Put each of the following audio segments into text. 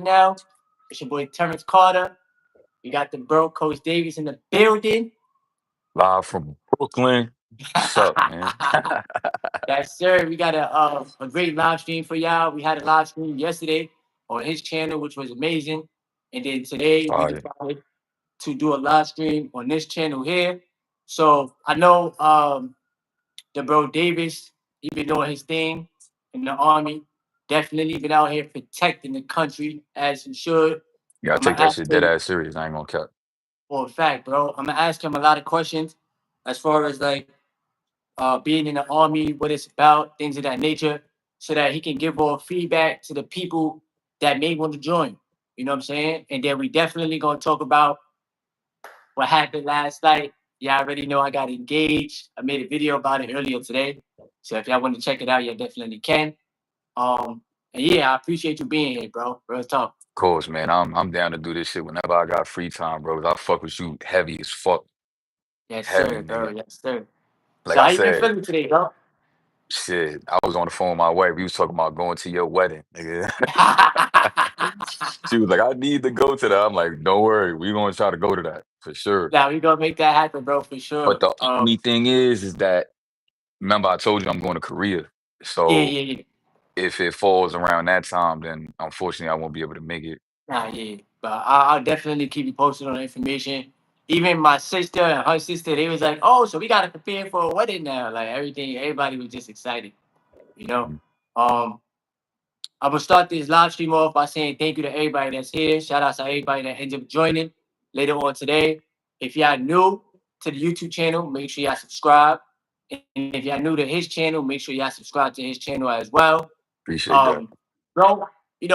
now. It's your boy Terrence Carter. We got the bro Coach Davis in the building. Live from Brooklyn. What's up, man? Yes, sir. We got a great live stream for y'all. We had a live stream yesterday on his channel, which was amazing. And then today we Fire. decided to do a live stream on this channel here. So I know the bro Davis, he been doing his thing in the army. Definitely been out here protecting the country as he should. You gotta I'm gonna take that ask shit dead him ass serious. I ain't gonna cut. for a fact, bro. I'm gonna ask him a lot of questions as far as like being in the army, what it's about, things of that nature, so that he can give more feedback to the people that may want to join. You know what I'm saying? And then we definitely gonna talk about what happened last night. Yeah, I already know I got engaged. I made a video about it earlier today. So if y'all want to check it out, you definitely can. And yeah, I appreciate you being here, bro. Real talk. Of course, man. I'm down to do this shit whenever I got free time, bro. 'Cause I fuck with you heavy as fuck. Yes, Heavy, sir, bro. nigga. Yes, sir. Like So I how you been said, feeling today, bro? shit. I was on the phone with my wife. We was talking about going to your wedding, nigga. She was like, I need to go to that. I'm like, don't worry, we gonna try to go to that for sure. Now we gonna make that happen, bro, for But sure. the only thing is that remember I told you I'm going to Korea. Yeah, So yeah, yeah. if it falls around that time, then unfortunately I won't be able to make it. Nah, yeah. But I'll definitely keep you posted on the information. Even my sister and her sister, they was like, "Oh, so we gotta prepare for a wedding now." Like everything, everybody was just excited, you know. Mhm. Um, I'm gonna start this live stream off by saying thank you to everybody that's here. Shout out to everybody that ends up joining later on today. If y'all new to the YouTube channel, make sure y'all subscribe. And if y'all new to his channel, make sure y'all subscribe to his channel as well. Appreciate that. Um, bro,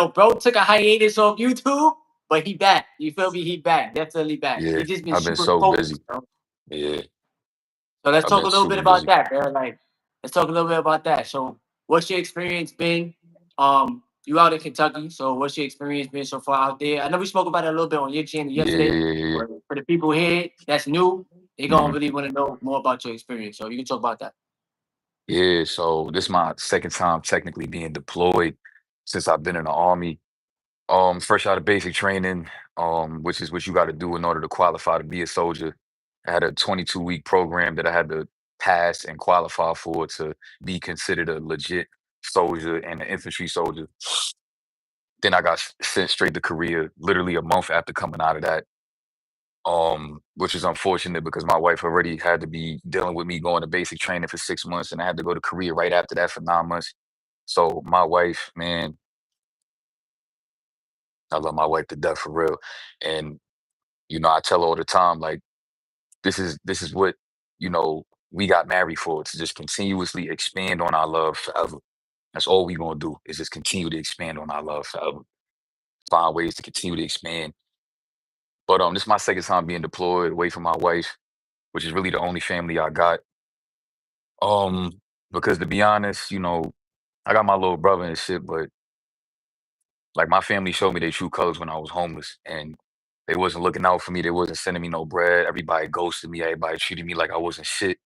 bro took a hiatus off YouTube, but he back. You feel me? He back. Definitely back. Yeah, He just been I've been super so busy. focused, bro. Yeah, So let's I've talk been a little bit super about busy. that, bro. Like, let's talk a little bit about that. So, what's your experience been? You out in Kentucky, so what's your experience been so far out there? I know we spoke about it a little bit on your channel Yeah, yeah, yesterday, yeah, yeah, but for the people here that's new, they yeah. gonna really want to know more about your experience. So you can talk about that. Yeah, so this is my second time technically being deployed since I've been in the army. Fresh out of basic training, which is what you got to do in order to qualify to be a soldier. I had a 22-week program that I had to pass and qualify for to be considered a legit soldier and an infantry soldier. Then I got sent straight to Korea, literally a month after coming out of that. Which is unfortunate because my wife already had to be dealing with me going to basic training for 6 months, and I had to go to Korea right after that for 9 months. So my wife, man, I love my wife to death for real. And I tell her all the time, like, this is what, you know, we got married for, to just continuously expand on our love forever. That's all we gonna do is just continue to expand on our love forever. Find ways to continue to expand. But this is my second time being deployed away from my wife, which is really the only family I got. Um, because to be honest, I got my little brother and shit, but like my family showed me their true colors when I was homeless, and they wasn't looking out for me. They wasn't sending me no bread. Everybody ghosted me. Everybody treated me like I wasn't shit.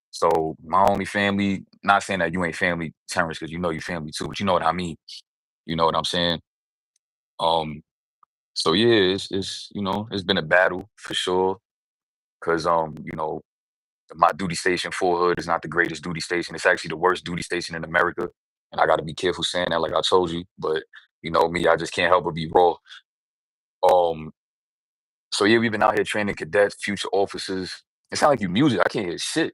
So my only family, not saying that you ain't family, Terrence, because you know you family too, but you know what I mean. You know what I'm saying? Um, so yeah, it's been a battle for sure. Cause my duty station, Fort Hood, is not the greatest duty station. It's actually the worst duty station in America. And I got to be careful saying that, like I told you. But you know me, I just can't help but be raw. Um, so yeah, we've been out here training cadets, future officers. It sounds like you muted. I can't hear shit.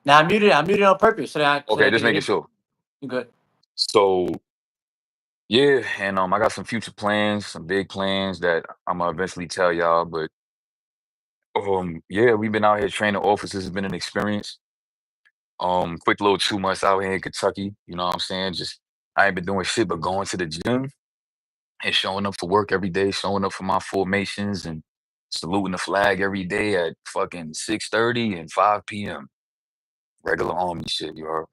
Now I muted on purpose so that Okay, I just can hear making you. sure. You good? So yeah, and I got some future plans, some big plans that I'm gonna eventually tell y'all. But yeah, we've been out here training officers. It's been an experience. Quick little 2 months out here in Kentucky. You know what I'm saying? Just I ain't been doing shit but going to the gym and showing up for work every day, showing up for my formations and saluting the flag every day at fucking 6:30 and 5 p.m. Regular army shit, you heard?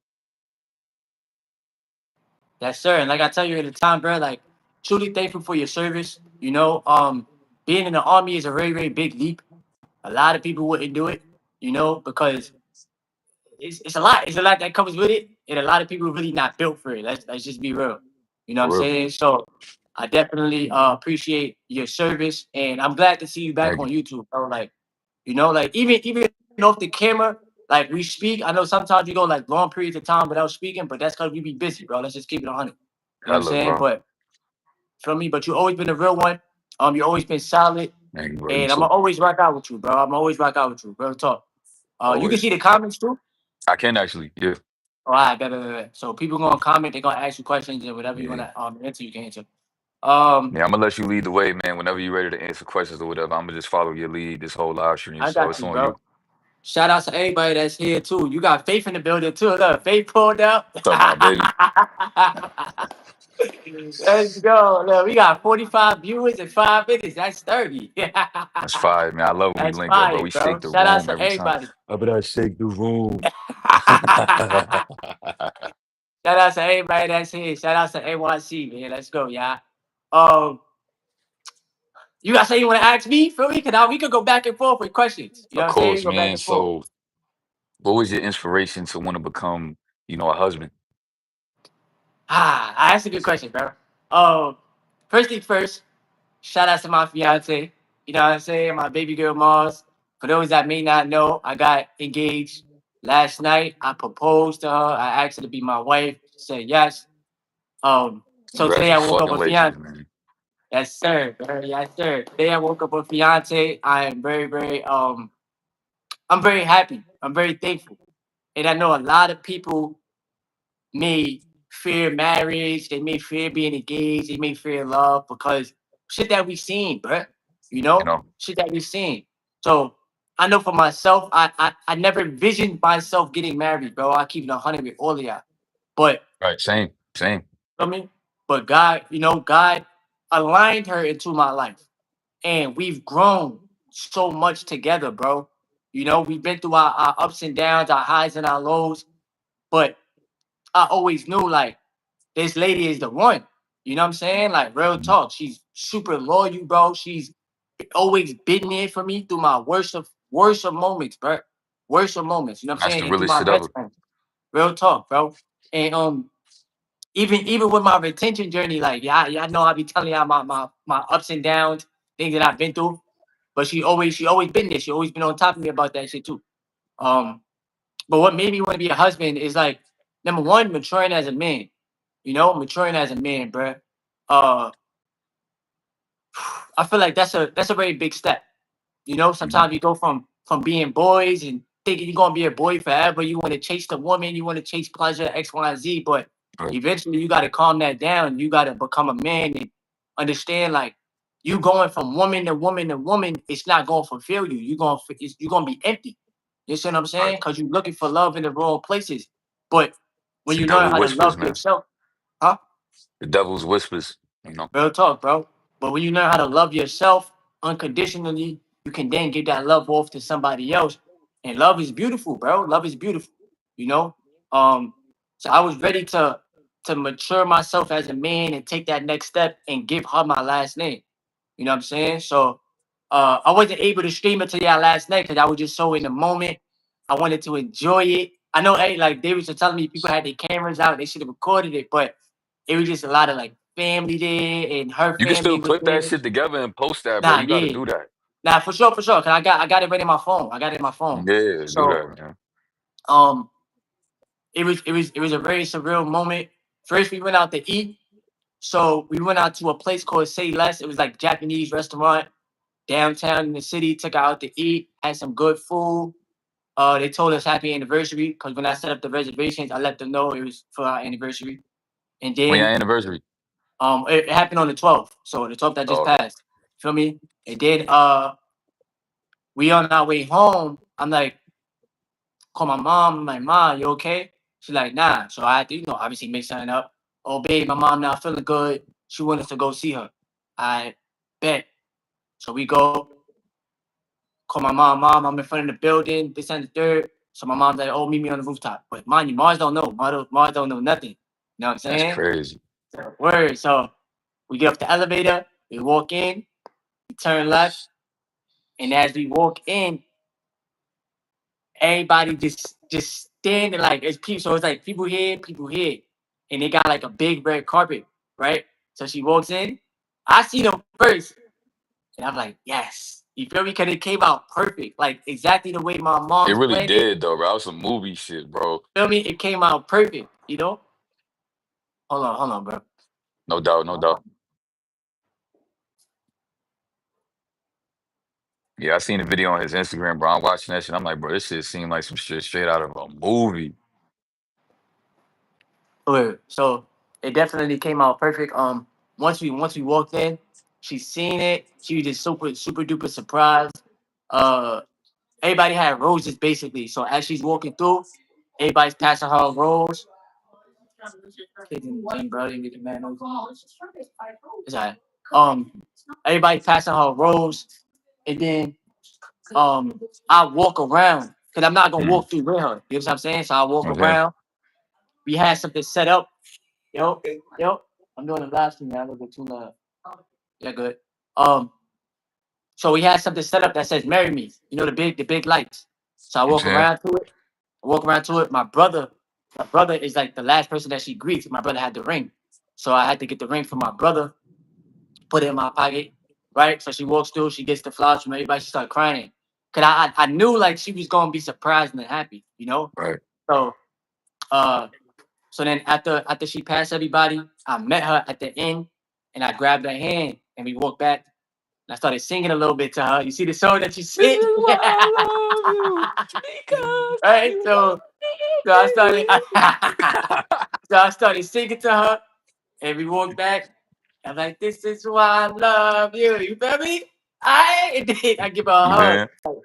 Yes, sir. And like I tell you at the time, bro, like truly thankful for your service. Being in the army is a very, very big leap. A lot of people wouldn't do it, because it's a lot. It's a lot that comes with it. And a lot of people really not built for it. Let's just be real. You know what I'm For real. saying? So I definitely appreciate your service, and I'm glad to see you back Thank on you. YouTube, bro. Like, like even off the camera, like we speak. I know sometimes you go like long periods of time without speaking, but that's because we be busy, bro. Let's just keep it 100. You know what I'm Hello, saying? bro. But feel me? But you always been a real one. You always been solid, Thank you, bro. You and I'm gonna too. always rock out with you, bro. I'm always rock out with you, bro. Talk. You can Always. see the comments too. I can actually. Yeah. All right, bet. So people gonna comment, they gonna ask you questions and whatever you Yeah. wanna answer, you can answer. Um, Yeah, I'm gonna let you lead the way, man. Whenever you're ready to answer questions or whatever, I'm gonna just follow your lead this whole live stream. I So got it's you, on you. bro. Shout out to everybody that's here too. You got Faith in the building too. Look, Faith pulled up. What's up, my baby? Let's go. Look, we got 45 viewers in 5 minutes. That's 30. That's fire, man. I love when we That's link up, bro. fire, We bro. shake the Shout out room to every time. everybody. But I shake the room. Shout out to everybody that's here. Shout out to AYC, man. Let's go, y'all. Um, you got something you want to ask me? Feel me? We could go back and forth with questions. You know Of what I'm saying? We course, go back man. and forth. So, what was your inspiration to want to become, a husband? That's a good question, bro. Um, first thing first, shout out to my fiance. You know what I'm saying? My baby girl Mars. For those that may not know, I got engaged last night. I proposed to her. I asked her to be my wife. She said yes. So today I woke up with Congratulations, fiance. man. Yes, sir. Yes, sir. Today I woke up with fiance. I am I'm very happy. I'm very thankful. And I know a lot of people may fear marriage. They may fear being engaged. They may fear love because shit that we seen, bruh. You know, Shit that we seen. So I know for myself, I never envisioned myself getting married, bro. I keep it 100 with all of y'all. But right? Same. I mean, but God, God aligned her into my life, and we've grown so much together, bro. We've been through our ups and downs, our highs and our lows, but I always knew like this lady is the one. You know what I'm saying? Like real Mhm. talk. She's super loyal, bro. She's always been there for me through my worst of moments, bro. Worst of moments. You know what I'm That's saying? the And through realest my shit ever. best friend. Real talk, bro. And even with my retention journey, like y'all know I be telling y'all my ups and downs, things that I've been through. But she always been there. She always been on top of me about that shit too. Um, but what made me want to be a husband is like number one, maturing as a man. Maturing as a man, bruh. Uh, I feel like that's a very big step. Mhm. Sometimes you go from being boys and thinking you're gonna be a boy forever. You want to chase the woman, you want to chase pleasure, X, Y, and Z. But Right. eventually, you got to calm that down. You got to become a man and understand like you going from woman to woman to woman. It's not gonna fulfill you. You're gonna be empty. You see what I'm Right. saying? Because you're looking for love in the wrong places. But It's when the you learn devil how to whispers, love man. yourself, huh? The devil's whispers. Real talk, bro. But when you learn how to love yourself unconditionally, you can then give that love off to somebody else. And love is beautiful, bro. Love is beautiful. You know? Um, so I was ready to mature myself as a man and take that next step and give her my last name. You know what I'm saying? So I wasn't able to stream it to y'all last night because I was just so in the moment. I wanted to enjoy it. I know, hey, like David was telling me people had their cameras out, they should have recorded it, but it was just a lot of like family there and her You can family still was clip that there. shit together and post that, bro. Nah, You got to yeah. do that. Nah, for sure, for sure. Cause I got it right in my phone. I got it in my phone. Yeah, do So that, man. um it was a very surreal moment. First we went out to eat. So we went out to a place called Say Less. It was like Japanese restaurant downtown in the city. Took her out to eat, had some good food. They told us happy anniversary because when I set up the reservations, I let them know it was for our anniversary. And When your then anniversary? it happened on the 12th. So the 12th that Oh, just okay. passed. Feel me? And then we on our way home. I'm like, call my mom. I'm like, Mom, you okay? She's like, nah. So I had to, obviously make something up. Oh, babe, my mom not feeling good. She wanted us to go see her. I bet. So we go, call my mom, I'm in front of the building, this and the third. So my mom's like, oh, meet me on the rooftop. But mind you, Mars don't know. Mars don't know nothing. You know what I'm That's saying? crazy. So, word. So we get off the elevator, we walk in, we turn left, and as we walk in, everybody just standing like it's people. So it's like people here, and they got like a big red carpet, right? So she walks in, I seen him first, and I'm like, yes. You feel me? Because it came out perfect, like exactly the way my It mom's really planned it. did though, bro. That was some movie shit, bro. Feel me? It came out perfect. Hold on, bro. No doubt, no doubt. Yeah, I seen the video on his Instagram, bro. I'm watching that shit. I'm like, bro, this shit seemed like some shit straight out of a movie. Wait, so it definitely came out perfect. Once we walked in, she seen it. She was just super duper surprised. Uh, everybody had roses basically. So as she's walking through, everybody's passing her rose. Kids in the gym, bro, they making mad noise. It's alright. Everybody passing her rose, and then I walk around because I'm not gonna Mm, walk through with her. You know what I'm saying? So I walk okay, around. We had something set up. Yo, I'm doing a live stream, man. I'm a little bit too loud. Yeah, good. Um, so we had something set up that says "Marry Me." You know the big lights. So I I'm walk saying, around to it. I walk around to it. My brother is like the last person that she greets. My brother had the ring, so I had to get the ring from my brother, put it in my pocket, right? So she walks through. She gets the flowers from everybody. She started crying, cause I knew like she was gonna be surprised and happy. right? So uh, so then after she passed everybody, I met her at the end, and I grabbed her hand, and we walked back. And I started singing a little bit to her. You see the song that she This sing? is why I love you because Right? you So I started so I started singing to her, and we walked back. I'm like, this is why I love you. You feel me? I give her a You hug. saying?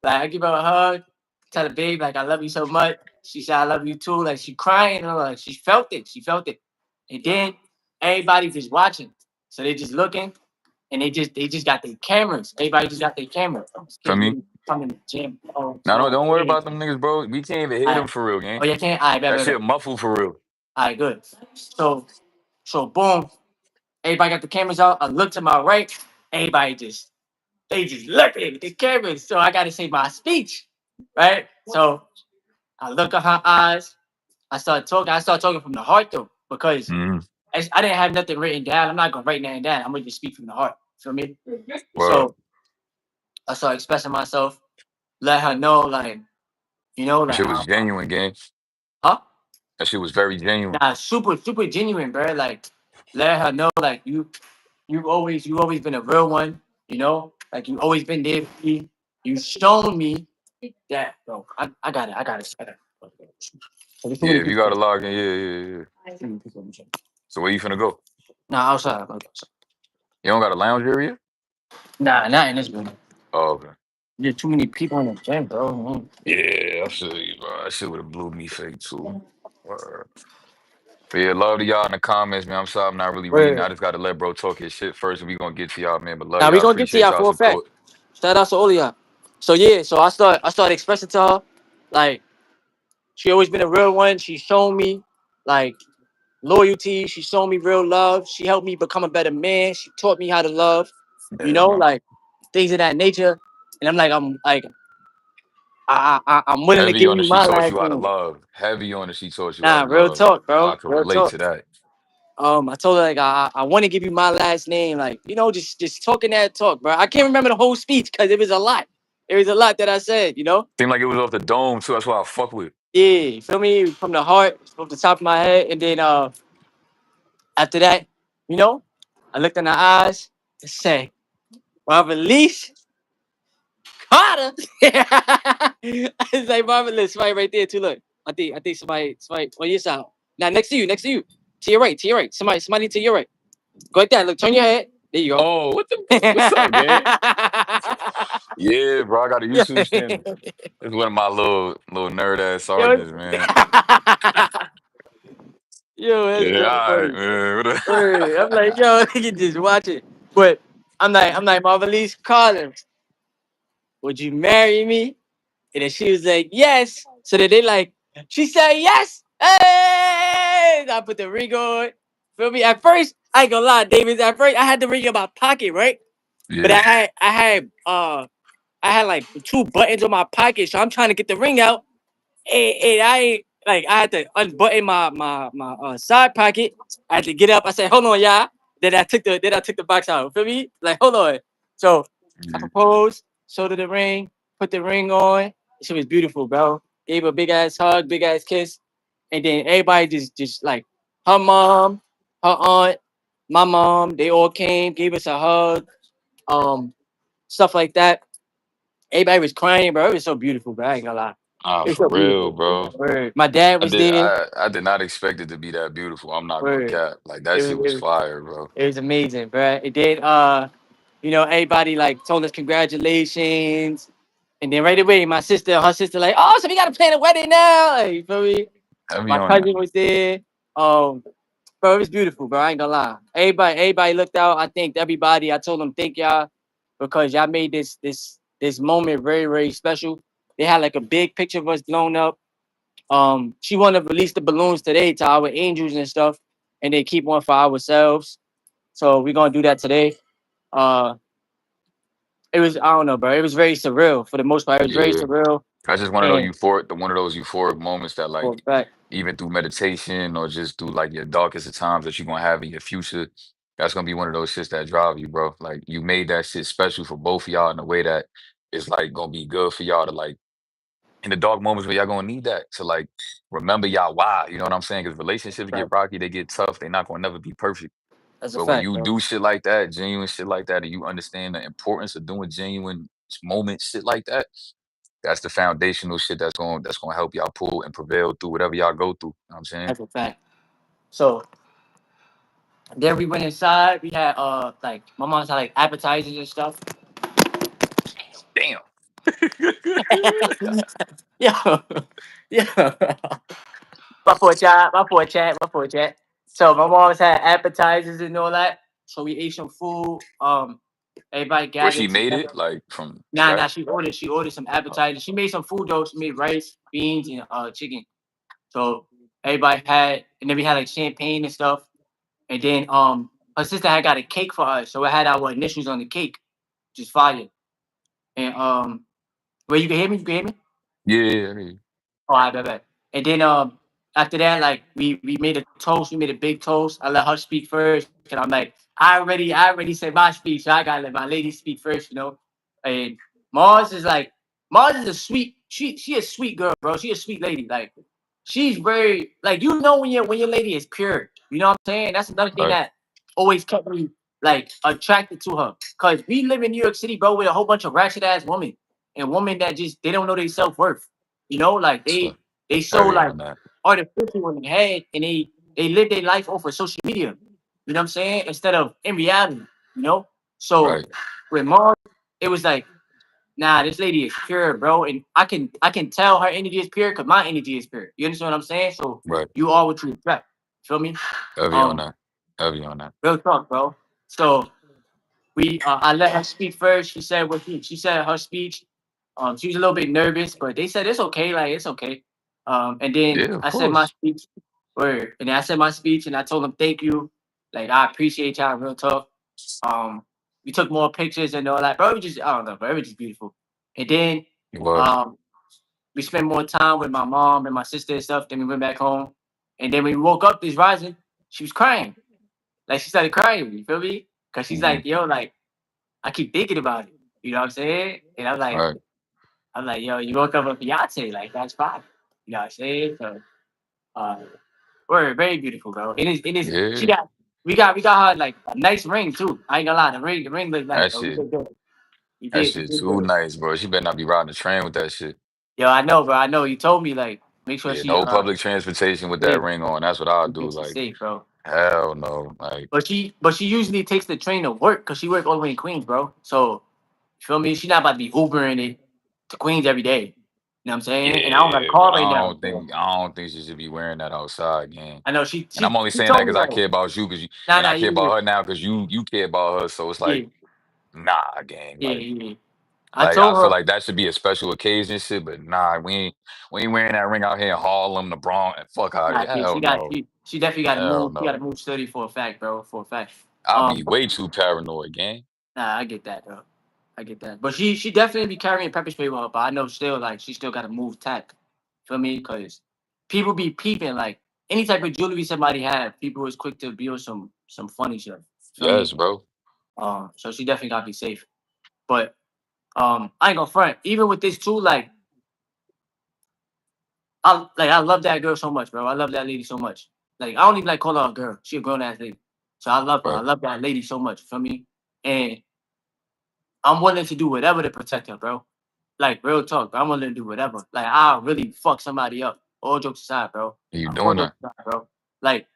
Like I give her a hug, tell her, babe, like I love you so much. She said I love you too. Like she crying, and like she felt it. She felt it. And then everybody just watching. So they just looking, and they just got their cameras. Everybody just got their cameras. These For kids me? really come in the gym. Oh, No, no, no. don't worry about them niggas, bro. We can't even hear I, them for real, gang. oh, you can't? All right, That bet. shit muffled for real. All right, good. So boom, everybody got the cameras out. I look to my right. Everybody they just looking at the cameras. So I got to say my speech, right? So I look at her eyes. I started talking. I started talking from the heart though, because Mm, I didn't have nothing written down. I'm not gonna write nothing down. I'm gonna just speak from the heart. Feel me? well, So I started expressing myself, let her know, like, that like, shit was genuine, gang. huh? That shit was very genuine. Nah, super genuine, bro. Like, let her know, like, you've always been a real one. Like you always been there for me. You shown me that, bro. I got it. I got it. There's too Yeah, many if you people. got to log in, yeah. Too many people in the gym. So where you finna go? Nah, outside, bro. You don't got a lounge area? Nah, not in this building. Oh, okay. There's too many people in the gym, bro. Yeah, I feel you, bro. That shit would have blew me fake too. Word. But yeah, love to y'all in the comments, man. I'm sorry I'm not really reading. Word. I just got to let bro talk his shit first, and we gonna get to y'all, man. But love Now we y'all. gonna get to Appreciate y'all y'all for a fact. support. Shout out to all of y'all. So yeah, so I started expressing to her, like she always been a real one. She shown me like loyalty. She showed me real love. She helped me become a better man. She taught me how to love. Yeah, man. Like things of that nature. And I'm willing to Heavy give on you it, she my taught last you how to name. love. Heavy on it, she taught you how Nah, to real love. talk, I bro. can Real relate talk. to that. I told her like I want to give you my last name, like just talking that talk, bro. I can't remember the whole speech because it was a lot. There was a lot that I said. Seemed like it was off the dome too. That's why I fuck with. Yeah, you feel me? From the heart, from the top of my head, and then after that, you know, I looked in her eyes and say, Marvelise Carter. It's like Marvelous, somebody right there too. Look, I think somebody on your side. Now next to you, to your right. Somebody to your right. Go like that. Look, turn your head. There you go. Oh, what the fuck? What's up, gang? Yeah, bro. I got a yo, YouTube channel. It's one of my little nerd ass yo, sergeants, man. yo, that's Yeah, real all right, funny. man. Word. I'm like, yo, nigga, just watch it. But I'm like, Marvelise Carter, would you marry me? And then she was like, yes. So then she said yes. Hey! I put the ring on. Feel me? At first, I ain't gonna lie, David. At first, I had the ring in my pocket, right? But Yeah, I had like two buttons on my pocket, so I'm trying to get the ring out. And I ain't like I had to unbutton my side pocket. I had to get up. I said, hold on, y'all. then I took the box out. Feel me? Like, hold on. So I Mhm. proposed, showed her the ring, put the ring on. She was beautiful, bro. Gave her a big ass hug, big ass kiss, and then everybody just like her mom, her aunt, my mom. They all came, gave us a hug, um, stuff like that. Everybody was crying, bro. It was so beautiful, bro. I ain't gonna lie. Ah, It was for so real, beautiful. bro. Word. My dad I was did there. I did not expect it to be that beautiful. I'm not gonna Word. cap. Like that It shit was, was it was fire, bro. it was amazing, bro. It did. Everybody like told us congratulations, and then right away, her sister, like, oh, so we gotta plan a wedding now. Like, you feel me? Heavy My on that. cousin was there. Um, bro, it was beautiful, bro. I ain't gonna lie. Everybody looked out. I thanked everybody. I told them thank y'all because y'all made this moment very, very special. They had like a big picture of us blown up. She wanted to release the balloons today to our angels and stuff, and they keep one for ourselves. So we're gonna do that today. Uh, it was, I don't know, bro. It was very surreal for the most part. It was very Yeah. surreal, That's just one of those and euphoric moments that for a like fact, even through meditation or just through like your darkest of times that you're gonna have in your future, that's gonna be one of those shits that drive you, bro. Like you made that shit special for both of y'all in a way that is like gonna be good for y'all to like in the dark moments where y'all gonna need that to like remember y'all why. You know what I'm saying? Because relationships get fact. rocky, they get tough, they're not gonna never be perfect. That's a But when fact, you bro. do shit like that, genuine shit like that, and you understand the importance of doing genuine moments, shit like that, that's the foundational shit that's gonna help y'all pull and prevail through whatever y'all go through. You know what I'm saying? That's a fact. So then we went inside. We had like my mom's had like appetizers and stuff. Damn. Yeah, yeah. My poor chat. So my mom's had appetizers and all that. So we ate some food. Everybody Where she gathered made together. it, like from Nah. scratch? She ordered some Oh, appetizers. She made some food though. She made rice, beans, and chicken. So everybody had, and then we had like champagne and stuff. And then her sister had got a cake for us, so it had our initials on the cake, which is fire. And where you can hear me? You can hear me? yeah, yeah, yeah. Oh, I bet. And then after that, like we made a toast. We made a big toast. I let her speak first, and I'm like, I already said my speech, so I gotta let my lady speak first, you know. And Mars is like, Mars is a sweet. She a sweet girl, bro. She a sweet lady. Like she's very like, you know, when your lady is pure. You know what I'm saying? That's another thing Right, that always kept me like attracted to her. Cause we live in New York City, bro, with a whole bunch of ratchet ass women and women that just they don't know their self worth. You know, like so they so heavy like on that. artificial in the head, and they live their life off of social media. You know what I'm saying? Instead of in reality. You know. So Right, with Mars, it was like, nah, this lady is pure, bro, and I can tell her energy is pure because my energy is pure. You understand what I'm saying? So right. you are what you attract. Feel me? Heavy on Um, that. Heavy on that. real talk, bro. So I let her speak first. She said her speech. She was a little bit nervous, but they said it's okay, like it's okay. And then Yeah, of I said my course. speech. Word. And then I said my speech, and I told them thank you. Like I appreciate y'all, real talk. Um, we took more pictures and all that, bro. We just I don't know, bro. It was just beautiful. And then It was. um, we spent more time with my mom and my sister and stuff. Then we went back home, and then when we woke up this rising, she was crying. Like she started crying. You feel me? Cause she's Hmm. like, yo, like I keep thinking about it. You know what I'm saying? And Right. I'm like, yo, you woke up with Beyonce, like that's fine. You know what I'm saying? So uh we're very beautiful, bro. It is she Yeah. got we got her like a nice ring too. I ain't gonna lie, the ring look nice, That bro. We shit. did good. That We shit did too good. nice, bro. She better not be riding the train with that shit. Yo, I know, bro. I know. You told me like make sure Yeah, she no public transportation with that safe. ring on. That's what I'll Make do. sure she's Like, safe, bro. hell no. Like, But she usually takes the train to work because she work all the way in Queens, bro. So you feel me? She not about to be Ubering it to Queens every day. You know what I'm saying? And I don't got a yeah, but car right I now. don't So think I don't think she should be wearing that outside, gang. I know she And I'm she only she saying that told me because I like, care about you, nah, and nah, I care yeah, about her now because you care about her. So it's yeah, like, nah, gang. yeah, yeah, yeah. I Like I told feel her, like that should be a special occasion, shit. But nah, we ain't wearing that ring out here in Harlem, the Bronx, and fuck out of nah, here. yeah, Hell no, she definitely got to hell move. She got to no. move study for a fact, bro, for a fact. I'll be Um, way too paranoid, gang. nah, I get that, bro. I get that. But she definitely be carrying pepper spray with her. But I know still like she still got to move tack. Feel me? Because people be peeping like any type of jewelry somebody have. People is quick to be on some funny shit. feel me? Yes, bro. So she definitely gotta be safe. But I ain't gonna front. Even with this too, I love that girl so much, bro. I love that lady so much. Like I don't even like call her a girl. She a grown ass lady. So I love her. I Right. love that lady so much. Feel me? And I'm willing to do whatever to protect her, bro. Like real talk, bro. I'm willing to do whatever. Like I'll really fuck somebody up. All jokes aside, bro. You All doing jokes that? aside, bro. Like,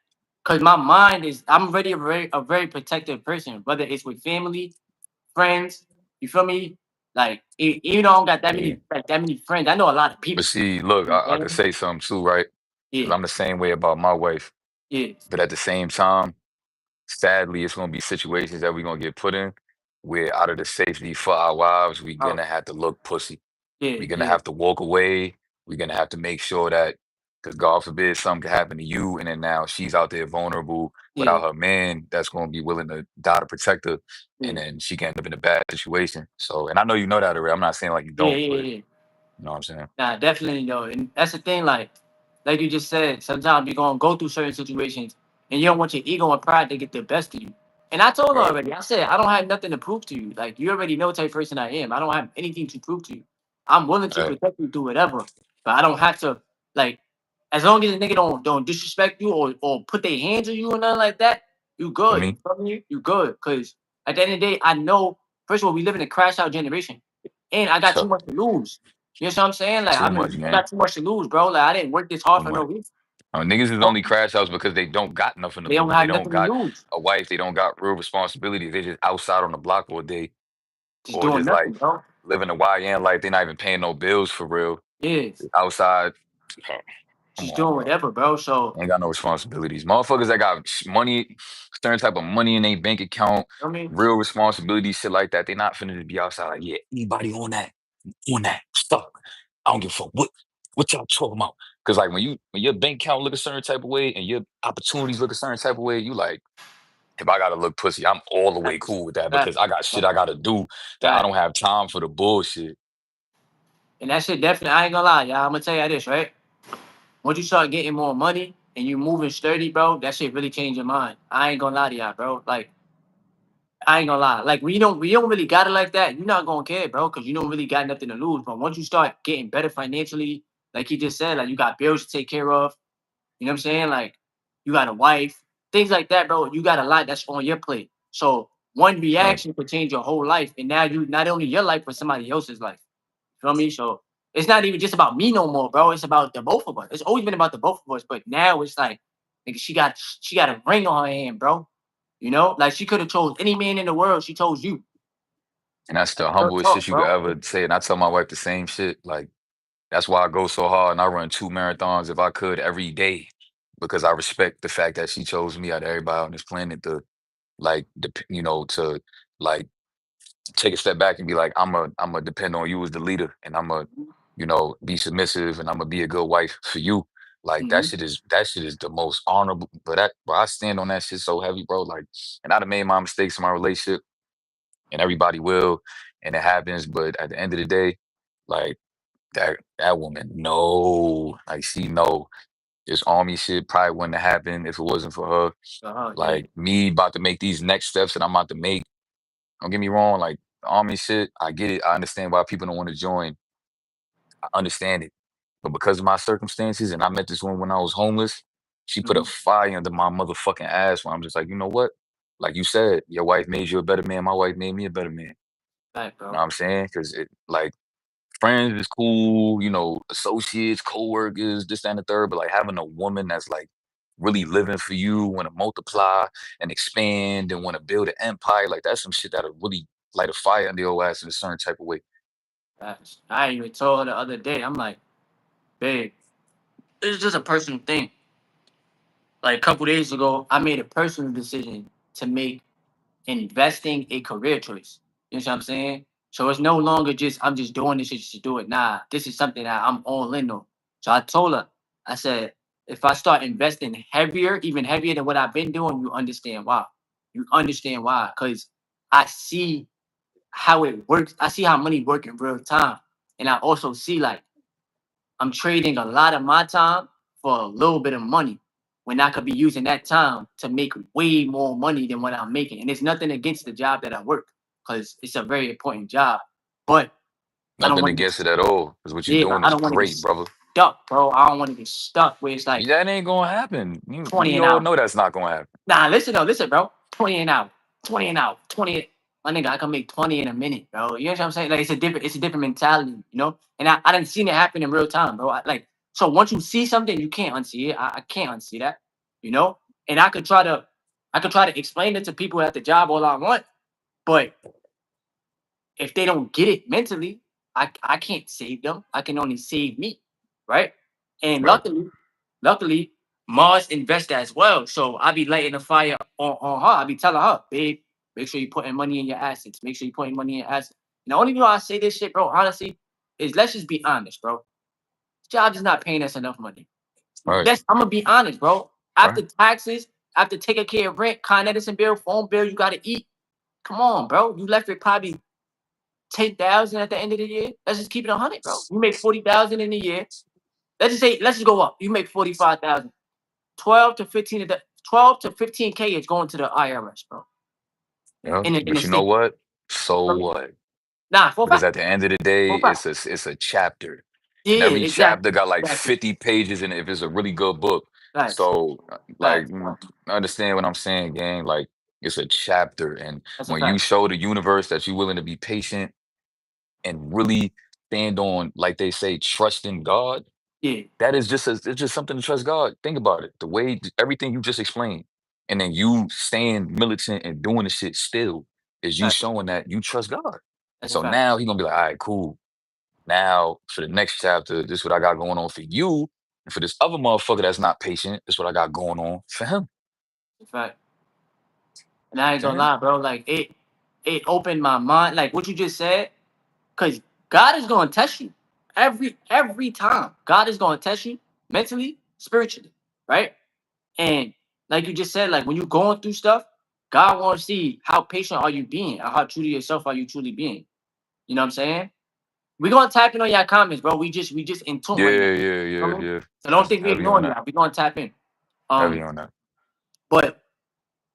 cause my mind is I'm already a very protective person, whether it's with family, friends. You feel me? Like even though I don't got that Yeah. many friends, I know a lot of But people. see, look, You know I what I'm could saying? say something too, right? Because Yeah, I'm the same way about my wife. yeah, But at the same time, sadly, it's gonna be situations that we're gonna get put in where out of the safety for our wives, we're oh, gonna have to look pussy. yeah, We're gonna yeah, have to walk away. We're gonna have to make sure that, because God forbid something could happen to you, and then now she's out there vulnerable yeah, without her man that's gonna be willing to die to protect her, and yeah, then she can end up in a bad situation. So, and I know you know that already. I'm not saying like you yeah, don't, yeah, but yeah. you know what I'm saying? Nah, definitely though, and that's the thing. Like you just said, sometimes you're gonna go through certain situations, and you don't want your ego and pride to get the best of you. And I told her Right. already. I said I don't have nothing to prove to you. Like you already know what type of person I am. I don't have anything to prove to you. I'm willing to Right. protect you through whatever, but I don't have to like. As long as the nigga don't disrespect you or put their hands on you or nothing like that, you For good. You me, feel me? You good. Cause at the end of the day, I know first of all we live in a crash out generation, and I got too so, much to lose. You know what I'm saying? Like too much, I man. got too much to lose, bro. Like I didn't work this hard Too for no much. reason. Niggas is only crash outs because they don't got nothing to They don't lose. They have don't nothing to got lose. a wife. They don't got real responsibilities. They just outside on the block all day, Just or doing just like nothing, bro. living a YN life. They're not even paying no bills for real. Yes. Outside, come Just on, doing bro. whatever, bro. So Ain't got no responsibilities. Motherfuckers that got money, certain type of money in their bank account, I mean, real responsibilities, shit like that. They not finna just be outside like, yeah, anybody on that stuff. I don't give a fuck what y'all talking about. Cause like when your bank account look a certain type of way and your opportunities look a certain type of way, you like, if I gotta look pussy, I'm all the way facts, cool with that because facts, I got shit I gotta do that I facts. don't have time for the bullshit. And that shit definitely, I ain't gonna lie, y'all. I'm gonna tell you this, right? Once you start getting more money and you moving sturdy, bro, that shit really change your mind. I ain't gonna lie to y'all, bro. Like, I ain't gonna lie. Like, we don't really got it like that. You're not gonna care, bro, because you don't really got nothing to lose. But once you start getting better financially, like he just said, like you got bills to take care of. You know what I'm saying? Like you got a wife, things like that, bro. You got a lot that's on your plate. So one Right. reaction could change your whole life, and now you not only your life but somebody else's life. Feel me? So it's not even just about me no more, bro. It's about the both of us. It's always been about the both of us, but now it's like, nigga, she got a ring on her hand, bro. You know, like she could have chose any man in the world. She chose you. And that's the Real humblest shit talk, you could bro. ever say. And I tell my wife the same shit. Like, that's why I go so hard and I run 2 marathons if I could every day because I respect the fact that she chose me out of everybody on this planet to to like take a step back and be like, I'm a depend on you as the leader and I'm a, be submissive and I'm gonna be a good wife for you. Like Mm-hmm. that shit is the most honorable. But I stand on that shit so heavy, bro. Like, and I'd have made my mistakes in my relationship and everybody will, and it happens. But at the end of the day, like that woman, no, like she know this army shit probably wouldn't have happened if it wasn't for her. Yeah. Like me about to make these next steps that I'm about to make. Don't get me wrong, like the army shit, I get it. I understand why people don't want to join. I understand it. But because of my circumstances, and I met this woman when I was homeless, she put a Mm-hmm. fire under my motherfucking ass when I'm just like, you know what? Like you said, your wife made you a better man. My wife made me a better man. Right, You know bro. what I'm saying? Because it like friends is cool, associates, co-workers, this, that, and the third. But like having a woman that's like really living for you, want to multiply and expand and want to build an empire, like that's some shit that'll really light a fire under your ass in a certain type of way. Facts. I even told her the other day. I'm like, babe, it's just a personal thing. Like a couple days ago, I made a personal decision to make investing a career choice. You know what I'm saying? So it's no longer just I'm just doing this shit just to do it. Nah, this is something that I'm all in on. So I told her, I said, if I start investing heavier, even heavier than what I've been doing, you understand why. You understand why. Cause I see how it works. I see how money work in real time. And I also see like I'm trading a lot of my time for a little bit of money. when I could be using that time to make way more money than what I'm making. And it's nothing against the job that I work, because it's a very important job. But I don't Nothing want to get, against it at all. Because what you're yeah, but doing I is don't want to get great, brother. stuck, bro. I don't want to get stuck where it's like That ain't gonna happen. 20 We an all hour. know that's not gonna happen. Nah, listen though, listen, bro. 20 an hour, 20 an hour, 20. My nigga, I can make 20 in a minute, bro. You know what I'm saying? Like it's a different mentality, you know. And I didn't seen it happen in real time, bro. So once you see something, you can't unsee it. I can't unsee that, you know. And I could try to explain it to people at the job all I want, but if they don't get it mentally, I can't save them. I can only save me, right? And Right. luckily, Mars invests as well. So I be lighting a fire on her. I be telling her, babe, make sure you putting money in your assets. Make sure you putting money in your assets. And the only reason why I say this shit, bro, honestly, is let's just be honest, bro. This job is not paying us enough money. Right. I'm gonna be honest, bro. Right. After taxes, after taking care of rent, Con Edison bill, phone bill, you gotta eat. Come on, bro. You left with probably 10,000 at the end of the year. Let's just keep it 100, bro. You make 40,000 in a year. Let's just go up. You make 45,000. 12 to 15K is going to the IRS, bro. Yeah. In the But you know state. what? So what? Nah, for a Because fact. at the end of the day, For a fact. it's a chapter. Yeah, And every exactly. chapter got like Exactly. 50 pages in it if it's a really good book. Facts. So like Facts. understand what I'm saying, gang. Like it's a chapter. And That's a when you fact. show the universe that you're willing to be patient and really stand on, like they say, trust in God, Yeah. that is just it's just something to trust God. Think about it. The way everything you just explained, and then you staying militant and doing the shit still is you Fact. showing that you trust God. And That's a so fact. now he gonna be like, all right, cool. Now for the next chapter, this is what I got going on for you. And for this other motherfucker that's not patient, this is what I got going on for him. That's a fact. And I ain't gonna Okay? lie, bro. Like it opened my mind. Like what you just said, because God is gonna test you every time. God is gonna test you mentally, spiritually, right? And like you just said, like when you're going through stuff, God wants to see how patient are you being, or how true to yourself are you truly being. You know what I'm saying? We're gonna tap in on your comments, bro. We just in tune right now. Yeah, yeah, You yeah, know what I mean? yeah. So don't think we Heavy on ignoring that. y'all. We're gonna tap in. Heavy Um, on that. but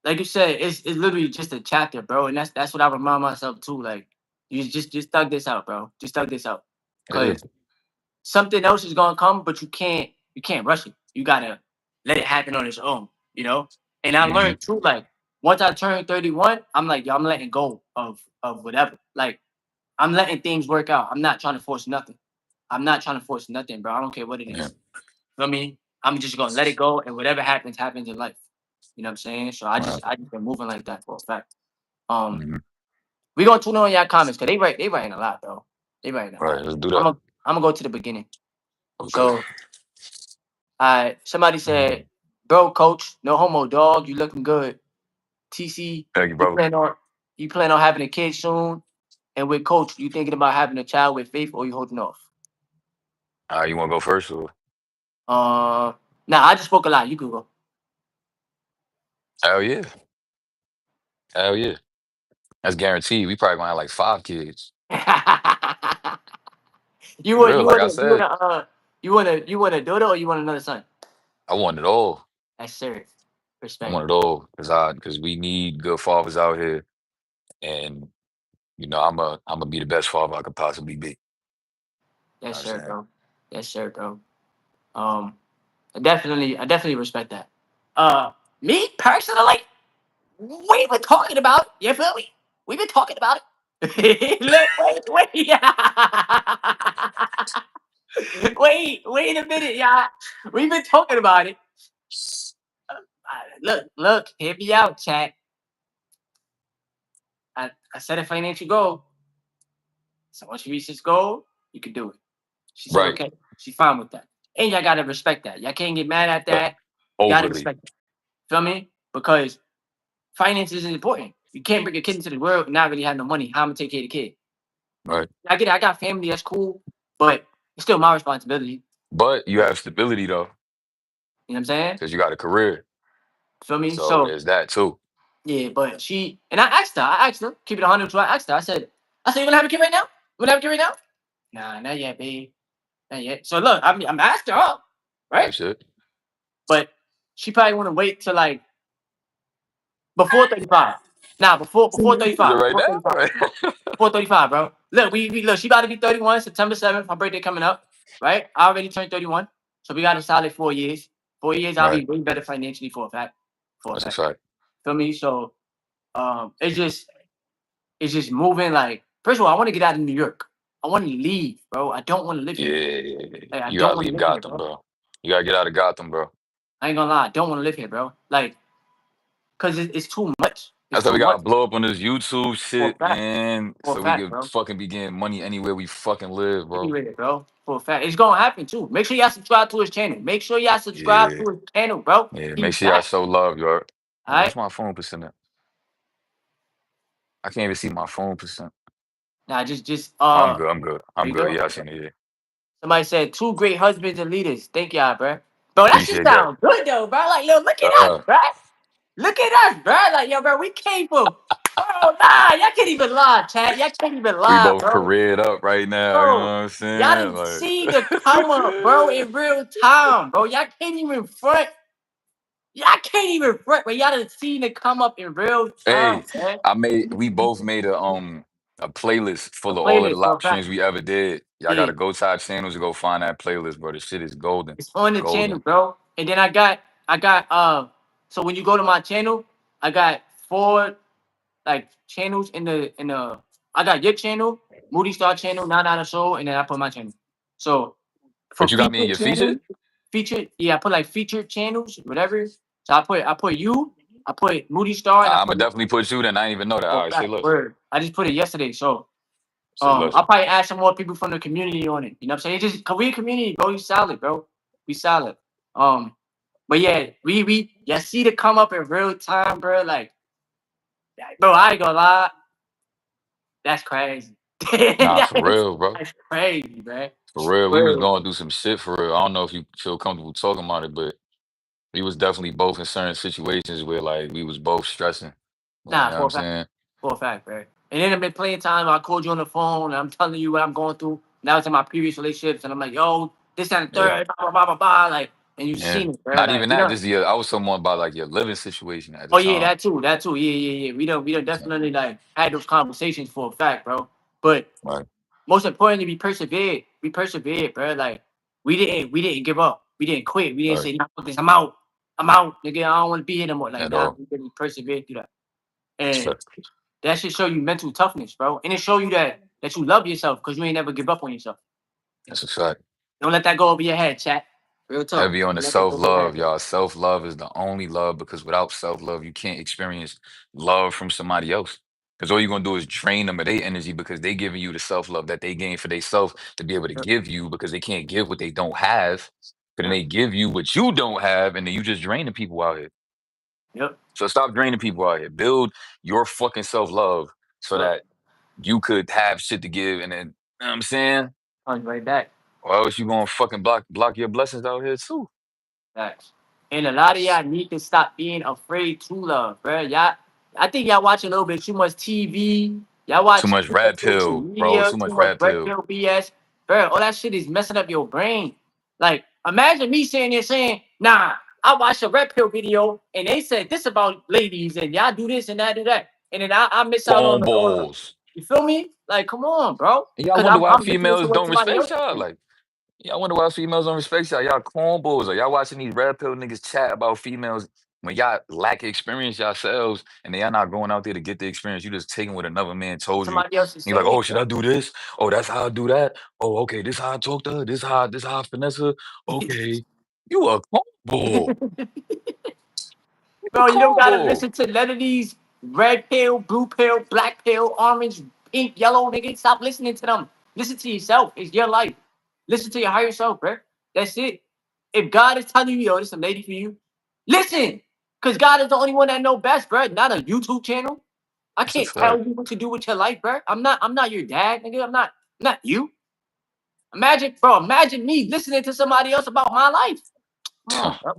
like you said, it's literally just a chapter, bro. And that's what I remind myself too. Like, you just thug this out, bro. Just thug this out. Yeah, Cause something else is gonna come, but you can't rush it. You gotta let it happen on its own, you know? And I hmm learned too, like once I turned 31, I'm like, yo, I'm letting go of whatever. Like I'm letting things work out. I'm not trying to force nothing. I'm not trying to force nothing, bro. I don't care what it yeah. is. You know what I mean? I'm just gonna let it go, and whatever happens, happens in life. You know what I'm saying? So Right. I just been moving like that for a fact. Um, hmm we gonna tune in on y'all comments because they writing a lot, bro. They writing a Right. lot. Let's do I'm that. gonna I'm gonna go to the beginning. Okay. So, somebody said, "Bro, coach, no homo, dog. You looking good. TC, Thank you, you brother. plan on you plan on having a kid soon? And with coach, you thinking about having a child with faith, or you holding off?" You wanna go first or Uh, nah, I just spoke a lot. You can go. hell yeah. Hell yeah. That's guaranteed. We probably gonna have like 5 kids. you For want real. you Like want I to you want said, to you want a daughter or you want another son? I want it all. That's sir. I Respect. want it all because we need good fathers out here, and I'm gonna be the best father I could possibly be. You know Yes, what I'm sir, saying? bro. Yes, sir, bro. Um, I definitely respect that. Me personally, we've been talking about it. You feel me? We've been talking about it. Look, wait, wait a minute, y'all. We've been talking about it. Look, hear me out, chat. I set a financial goal. So once you reach this goal, you can do it. She said, Right. okay. She's fine with that. And y'all gotta respect that. Y'all can't get mad at Uh, that. You gotta overly. respect it. Feel me? Because finances is important. You can't bring a kid into the world and not really have no money. How I'm gonna take care of the kid? Right. I get it. I got family. That's cool. But it's still my responsibility. But you have stability though, You know what I'm saying? because you got a career. Feel me? So So there's that too. yeah, but I asked her, keep it 100. I asked her, I said, you wanna have a kid right now? You wanna have a kid right now? Nah, not yet, babe. Not yet. So look, I'm asking her, Type right? shit. But she probably want to wait till like before 35. Nah, before Is it 35. right Before now? 35. Before 35, bro. Look, we look, she about to be 31, September 7th, my birthday coming up. Right? I already turned 31. So we got a solid 4 years. 4 years, I'll Right. be way better financially for a fact. For a That's a fact. fact. Feel me? So it's just moving like first of all, I want to get out of New York. I want to leave, bro. I don't want to live here. Yeah. Like, I You don't gotta want to leave live here, Gotham, bro. bro. You gotta get out of Gotham, bro. I ain't gonna lie, I don't want to live here, bro. Like, cause it's too much. It's That's why too we much gotta blow up on this YouTube for a shit, fact. man. For a So we fact, could bro. fucking be getting money anywhere we fucking live, bro. Anyway, bro. For a fact. It's gonna happen too. Make sure y'all subscribe to his channel. Make sure y'all subscribe Yeah. to his channel, bro. Yeah. Make He's sure y'all back. show love, yo. What's Alright? my phone percent at? I can't even see my phone percent. Now just I'm good. I'm good. are I'm you good. good? Yeah, I seen it. Yeah. Somebody said two great husbands and leaders. Thank y'all, bro. Bro, that shit Appreciate that. sound good though, bro. Like, yo, look at us, Uh, bro. Look at us, bro. Like, yo, bro, we came from bro, nah, y'all can't even lie, chat. Y'all can't even we lie, both bro. careered up right now. You know what Bro, I'm y'all saying? didn't see the come up, bro, Like, in real time, bro. Y'all can't even front. Y'all can't even front, but y'all done seen it come up in real time, hey, man. we both made a playlist A full of all of the playlist for live a fact. streams we ever did. Y'all Yeah, gotta go to our channels and go find that playlist, bro. The shit is golden. it's on the channel, Golden. bro. And then I got so when you go to my channel, I got four like channels in the I got your channel, Moody Star channel, Not Out of Soul, and then I put my channel. So for But you got me in featured your featured? channel, featured, yeah, I put like featured channels, whatever. So I put you, I put Moody Star, and I I'ma put definitely put you then. I didn't even know that. All oh right, say fact less. word. I just put it yesterday. So Say less. I'll probably add some more people from the community on it. You know what I'm saying? It's just career community, bro. You solid, bro. We solid. Um, but yeah, we yeah see the come up in real time, bro. Like, bro, I ain't gonna lie, that's crazy. Nah, for real, bro. That's crazy, man. For real. We was Real. going through some shit for real. I don't know if you feel comfortable talking about it, but we was definitely both in certain situations where like we was both stressing. Like, you Nah, know what for I'm a fact. saying? For a fact, bro. And then I've been playing time. I called you on the phone, and I'm telling you what I'm going through. Now it's in my previous relationships, and I'm like, yo, this and the Yeah. third, blah blah blah blah. Like, and you Yeah. seen it, bro. Not Like, even you that, know. just I was someone about like your living situation at the Oh yeah, time. that too. Yeah. We don't definitely like had those conversations for a fact, bro. But Right. most importantly, we persevered. We persevered, bro. Like we didn't give up. We didn't quit. We didn't Right. say, nah, fuck this, I'm out. I'm out, nigga. I don't want to be here no more. Like, At nah, all. we really persevered through that. It's And fact. that should show you mental toughness, bro. And it show you that you love yourself because you ain't never give up on yourself. That's a fact. Don't let that go over your head, chat. Real talk. Heavy on the Don't let that go over your self-love, head, bro. y'all. Self-love is the only love because without self-love, you can't experience love from somebody else. Because all you're gonna do is drain them of their energy because they giving you the self-love that they gain for themselves to be able to Yep. give you because they can't give what they don't have. But then Yep. they give you what you don't have, and then you just draining people out here. Yep. So stop draining people out here. Build your fucking self-love so Yep. that you could have shit to give, and then you know what I'm saying? Coming right back. Or else you gonna fucking block your blessings out here too. Facts. And a lot of y'all need to stop being afraid to love, bro. Y'all, I think y'all watch a little bit too much TV. Y'all Too watch much too much red social pill, bro. media, Too much too much red red pill. pill BS, bro. All that shit is messing up your brain. Like, imagine me sitting there saying, "Nah, I watched a red pill video and they said this about ladies and y'all do this and that do that," and then I miss out on the. Cornballs. You feel me? Like, come on, bro. And y'all Because wonder I'm why I'm listening to females what don't somebody respect else y'all? is Like, y'all wonder why females don't respect y'all. Y'all cornballs. Or y'all watching these red pill niggas chat about females when y'all lack experience yourselves and y'all not going out there to get the experience. You just taking what another man told you. somebody else is You're like, saying, oh, should bro. I do this? Oh, that's how I do that. Oh, okay, this how I talk to her. This how I finesse her. Okay. You a cornball. You a Bro, you don't gotta cornball. listen to none of these red pill, blue pill, black pill, orange, pink, yellow niggas. Stop listening to them. Listen to yourself. It's your life. Listen to your higher self, bro. That's it. If God is telling you, yo, this is a lady for you, listen. Cause God is the only one that know best, bro. Not a YouTube channel. I That's a can't tell fact. you what to do with your life, bro. I'm not your dad, nigga. I'm not you. Imagine, bro, imagine me listening to somebody else about my life. Come on, bro.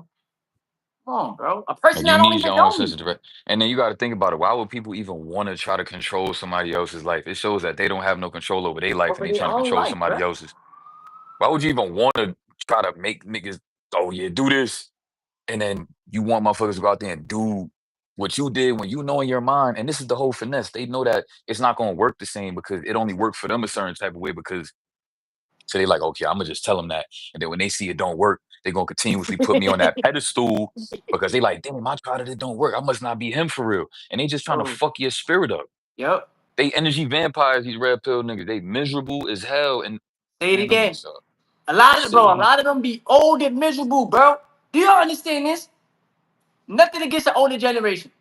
Come on, bro. A person Like you that don't need even your own know sense me. of direct. And then you got to think about it. Why would people even want to try to control somebody else's life? It shows that they don't have no control over their life and Over they their trying to own control life, somebody bro. else's. Why would you even want to try to make niggas, oh yeah, do this? And then you want motherfuckers to go out there and do what you did when you know in your mind, and this is the whole finesse. They know that it's not gonna work the same because it only worked for them a certain type of way because so they like, okay, I'm gonna just tell them that. And then when they see it don't work, they're gonna continuously put me on that pedestal because they like, damn, I tried it, it don't work. I must not be him for real. And they just trying to Oh, fuck your spirit up. yep. They energy vampires, these red pill niggas. They miserable as hell. And Say it man, let me again. stop. A lot of bro, a Say lot of them be old and miserable, bro. Do y'all understand this? Nothing against the older generation.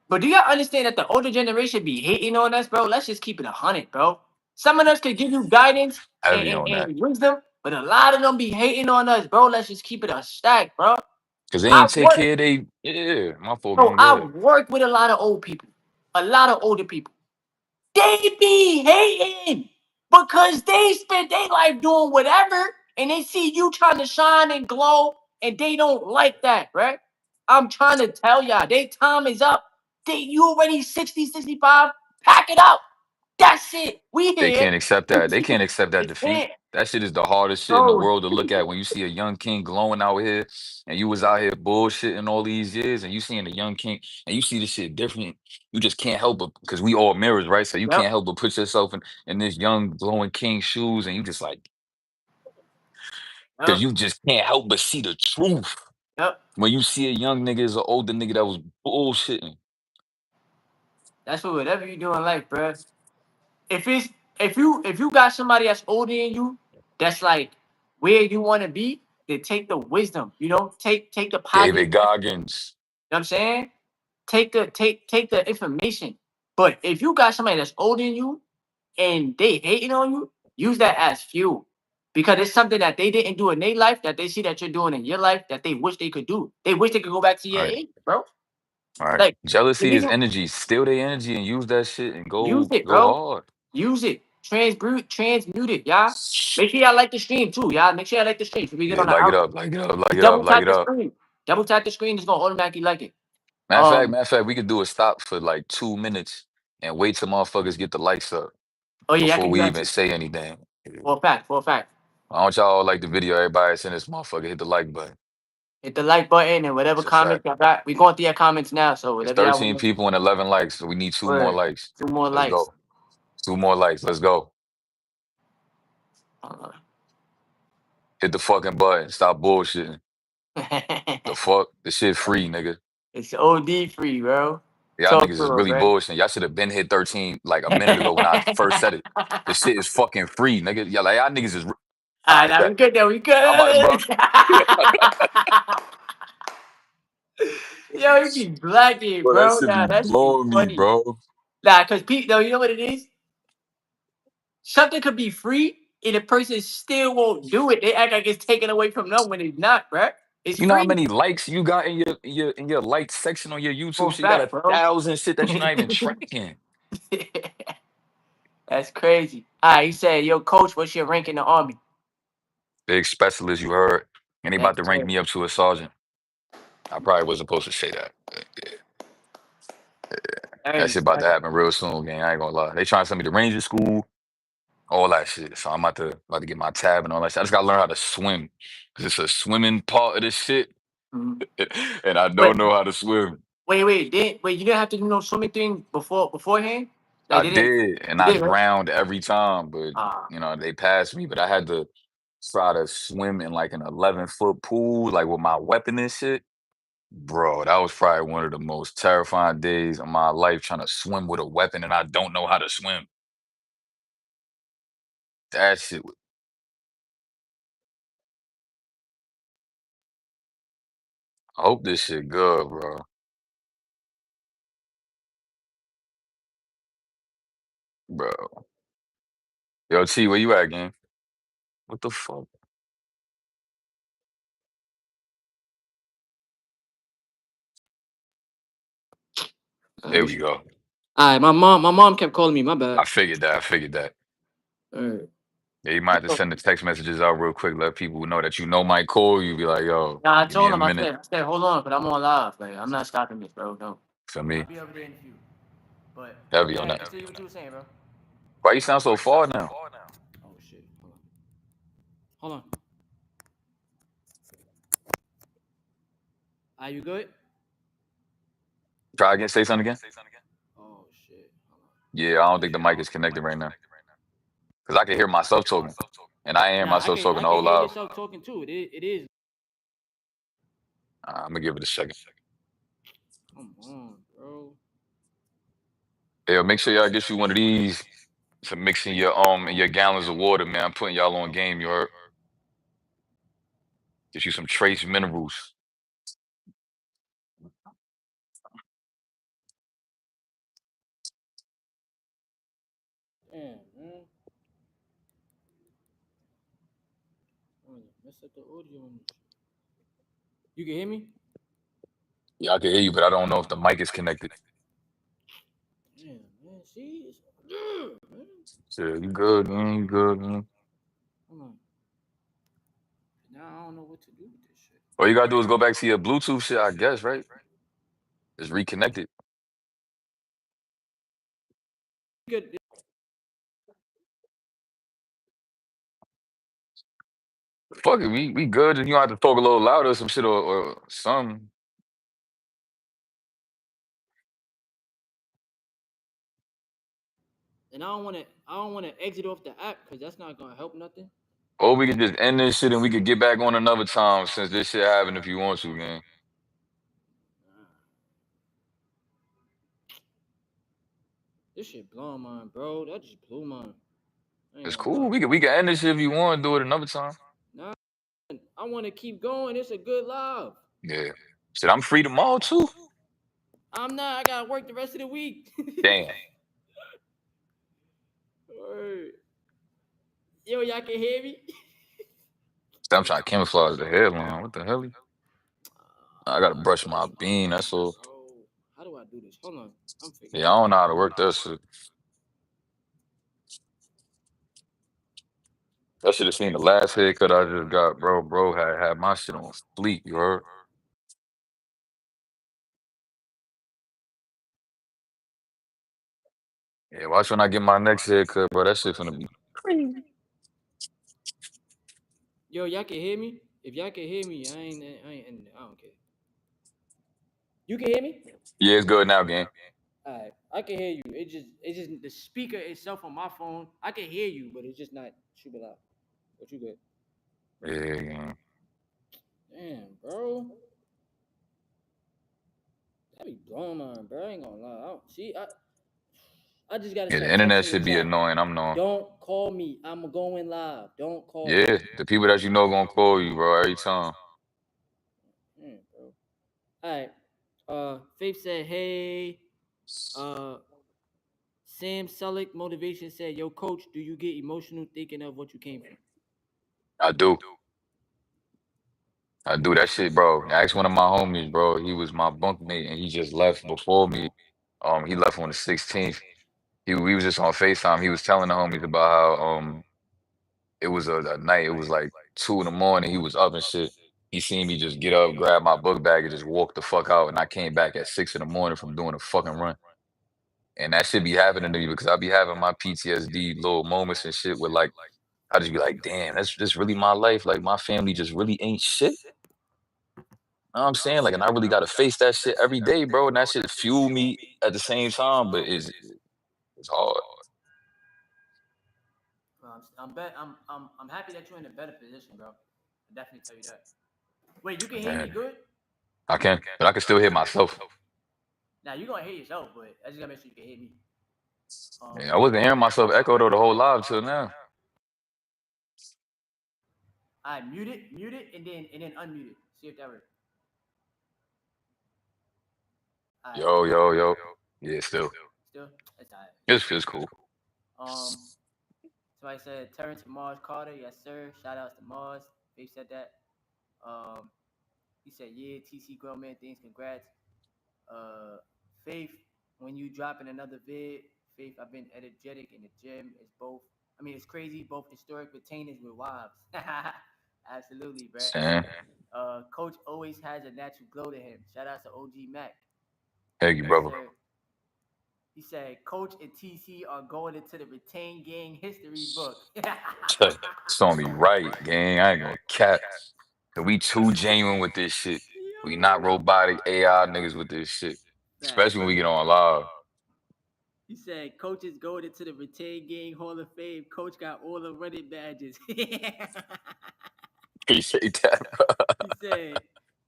But do y'all understand that the older generation be hating on us, bro? Let's just keep it 100, bro. Some of us could give you guidance and, heavy and, on that. and wisdom, but a lot of them be hating on us, bro. Let's just keep it a stack, bro. Cause they I ain't take work, care of they yeah, my fault, bro. gang. Go I ahead. work with a lot of old people, a lot of older people. They be hating because they spent their life doing whatever and they see you trying to shine and glow and they don't like that, right? I'm trying to tell y'all, their time is up. You already 60, 65. Pack it up. That's it. We They here. can't accept that. They can't accept that They defeat. can't. That shit is the hardest shit in the Bro, world to look at when you see a young king glowing out here and you was out here bullshitting all these years and you seeing the young king and you see this shit different. You just can't help but because we all mirrors, right? So you yep, can't help but put yourself in this young glowing king shoes and you just like because yep, you just can't help but see the truth. yep. When you see a young nigga as an older nigga that was bullshitting. That's what whatever you do in life, bro. If it's if you got somebody that's older than you, that's like where you want to be, then take the wisdom, take the positive. David Goggins. You know what I'm saying? Take the information. But if you got somebody that's older than you and they hating on you, use that as fuel. Because it's something that they didn't do in their life that they see that you're doing in your life that they wish they could do. They wish they could go back to All your right. age, bro. All right. Like the Jealousy is nigga, energy. Steal their energy and use that shit and use it, go bro. hard. Use it. Transmute it, y'all. Make sure y'all like the stream too, y'all. Make sure y'all like the stream so we get Yeah, on the like it out. up, like it up, like Just it up, double like tap it the up. screen. Double tap the screen is gonna automatically like it. Matter of fact, we could do a stop for like 2 minutes and wait till motherfuckers get the lights up Oh yeah, I before can do we that even too. say anything. For a fact, for a fact. I want y'all like the video. Everybody send this motherfucker hit the like button. Hit the like button and whatever It's a fact. comments y'all got. We going through your comments now, so It's whatever y'all 13 want. people and 11 likes, so we need 2 more Word. likes. 2 more Let's likes. go. 2 more likes. Let's go. Uh, Hit the fucking button. Stop bullshitting. The fuck? This shit free, nigga. it's OD free, bro. Y'all Talk niggas to is her, really bro. bullshitting. Y'all should have been hit 13 like a minute ago when I first said it. The shit is fucking free, nigga. Y'all niggas is. Ah, I nah, we bet. good though. We I'm about, bro. good. Yo, you be blacking, Bro, that bro. shit be Nah, that should be blowing me, funny. bro. Nah, cause Pete, though, you know what it is? Something could be free, and the person still won't do it. They act like it's taken away from them when it's not, bro. It's You know how free. many likes you got in your like section on your YouTube For a shit? You got fact, bro. 1,000 shit that you're not even tracking. That's crazy. All right, he said, "Yo, coach, what's your rank in the army?" Big specialist, you heard. And they about Yes, to rank sir. me up to a sergeant. I probably wasn't supposed to say that. But yeah, Hey, that shit about to respect. happen real soon, gang. I ain't gonna lie. They trying to send me to Ranger school, all that shit. So I'm about to get my tab and all that shit. I just gotta learn how to swim. Cause it's a swimming part of this shit. Mhm. And I Wait, don't know how to swim. wait. You didn't have to do no swimming thing beforehand. Like I they didn't. did, and You I did, right? drowned every time, but Ah, they passed me. But I had to try to swim in like an 11-foot pool, like with my weapon and shit. Bro, that was probably one of the most terrifying days of my life trying to swim with a weapon and I don't know how to swim. That shit was, I hope this shit good, bro. Bro. Yo, T, where you at, gang? What the fuck? let There me we see. go. All right, my mom kept calling me. My I bad. figured that. I figured that. All right. Yeah, you might have to send the text messages out real quick, let people know that you know my call. You be like, yo, Nah, I give me told a him. I minute. said, hold on, but I'm on live. Like, I'm not stopping this, bro. No. For I'll me, be over there in a few. But heavy go on ahead. that. Continue what you were saying, bro. Why you sound so far now? Oh shit. Hold on. Are you good? Try again. Say something again. Oh shit. Hold on. Yeah, I don't think the mic is connected right now because I can hear myself talking, and I ain't hear Nah, myself talking I the can whole hear live. yourself talking too. It is. I'm gonna give it a second. Come on, bro. Yeah, make sure y'all get you one of these to mix in your gallons of water, man. I'm putting y'all on game. You heard? Get you some trace minerals. Damn, man. Mess up the audio on this shit. You can hear me? Yeah, I can hear you, but I don't know if the mic is connected. Damn, man. See? Ugh, man. So you good, man? You good, man? Hold on. Now I don't know what to do with this shit. All you gotta do is go back to your Bluetooth shit, I guess, right? Just reconnect it. Good. Fuck it, we good. And you don't have to talk a little louder or some shit or something. And I don't wanna exit off the app because that's not gonna help nothing. Or we could just end this shit and we could get back on another time since this shit happened if you want to, man. This shit blowing mine, bro. That just blew mine. I ain't It's gonna cool. lie. We can end this shit if you want. Do it another time. Nah, I want to keep going. It's a good live. Yeah. Shit, I'm free tomorrow too. I'm not. I gotta work the rest of the week. Damn. Word. Yo, y'all can hear me? I'm trying to camouflage the headline. What the hell? I gotta brush my bean. That's all. Bro, how do I do this? Hold on. I'm figuring Yeah, it I out. don't know how to work that shit. I should have seen the last haircut I just got, bro. Bro had my shit on fleek, you heard? Yeah, watch when I get my next haircut, bro. That shit gonna be crazy. Yo, y'all can hear me? If y'all can hear me, I don't care. You can hear me? Yeah, it's good now, gang. All right, I can hear you. It's just the speaker itself on my phone. I can hear you, but it's just not super loud. But you good? Yeah, gang. Damn, bro. That be blowing mine, bro. I ain't gonna lie. I just gotta Yeah, the start internet texting the should be chat. annoying. I'm knowing. Don't call me. I'm going live. Don't call me. Yeah, the people that you know gonna call you, bro, every time. Bro. All right. Faith said, "Hey." Uh, Sam Selleck motivation said, "Yo, coach, do you get emotional thinking of what you came from?" I do. I do that shit, bro. Ask one of my homies, bro. He was my bunkmate and he just left before me. He left on the 16th. We was just on FaceTime. He was telling the homies about how it was a night, it was like 2 in the morning. He was up and shit. He seen me just get up, grab my book bag, and just walk the fuck out. And I came back at 6 in the morning from doing a fucking run. And that shit be happening to me because I be having my PTSD little moments and shit where like I just be like, damn, that's really my life. Like my family just really ain't shit. Know what I'm saying? Like, and I really gotta face that shit every day, bro. And that shit fuel me at the same time, but it's hard. I'm happy that you're in a better position, bro. I definitely tell you that. Wait, you can hear me Man, good? I can, but I can still hear myself. Now you're gonna hear yourself, but I just gotta make sure you can hear me. Yeah, I wasn't hearing myself echo though the whole live till now. I mute it, and then unmute it. See if that works. All right, Yo. Yeah, still. still, it's all right. It's cool. Um, somebody said Terrence and Mars Carter. Yes, sir. Shout outs to Mars. They said that. Um, he said, yeah, TC Grown Man Things. Congrats. Faith, when you dropping another vid, Faith, I've been energetic in the gym. It's both. I mean, it's crazy. Both historic retainers with wives. Absolutely, bro. Sam. Coach always has a natural glow to him. Shout out to OG Mac. Thank you, Yes, brother. sir. He said, Coach and TC are going into the Retain Gang history book. It's on me right, gang. I ain't gonna cap. We too genuine with this shit. We not robotic AI niggas with this shit, Facts. especially when we get on live. He said, coaches going into the Retain Gang Hall of Fame. Coach got all the running badges. Appreciate that. He said,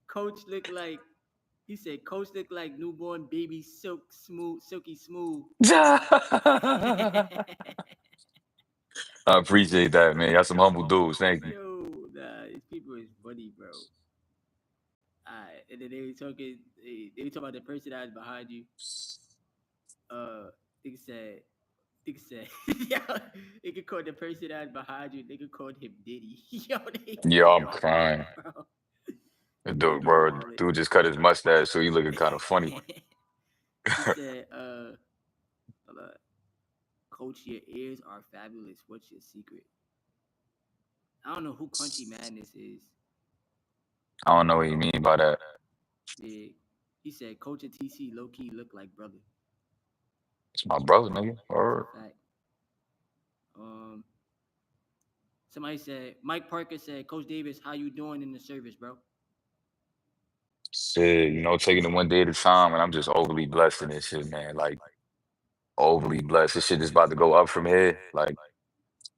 Coach looked like. He said, Coach looked like newborn baby silky smooth. I appreciate that, man. Y'all some humble dudes. Thank you. Yo, nah, these people is funny, bro. Alright, and then they were talking about the person that was behind you. Nigga said, yo, they could call the person that was behind you. They could call him Diddy. Yo, they Yo, I'm crying. bro. The dude just cut his mustache, so he looking kind of funny. He said, hold on. Coach, your ears are fabulous. What's your secret? I don't know who Crunchy Madness is. I don't know what you mean by that. Yeah. He said, Coach and TC low key look like brother. It's my brother, nigga. Or Fact. Somebody said, Mike Parker said, Coach Davis, how you doing in the service, bro? shit, taking it one day at a time, and I'm just overly blessed in this shit, man. Like overly blessed. This shit is about to go up from here. Like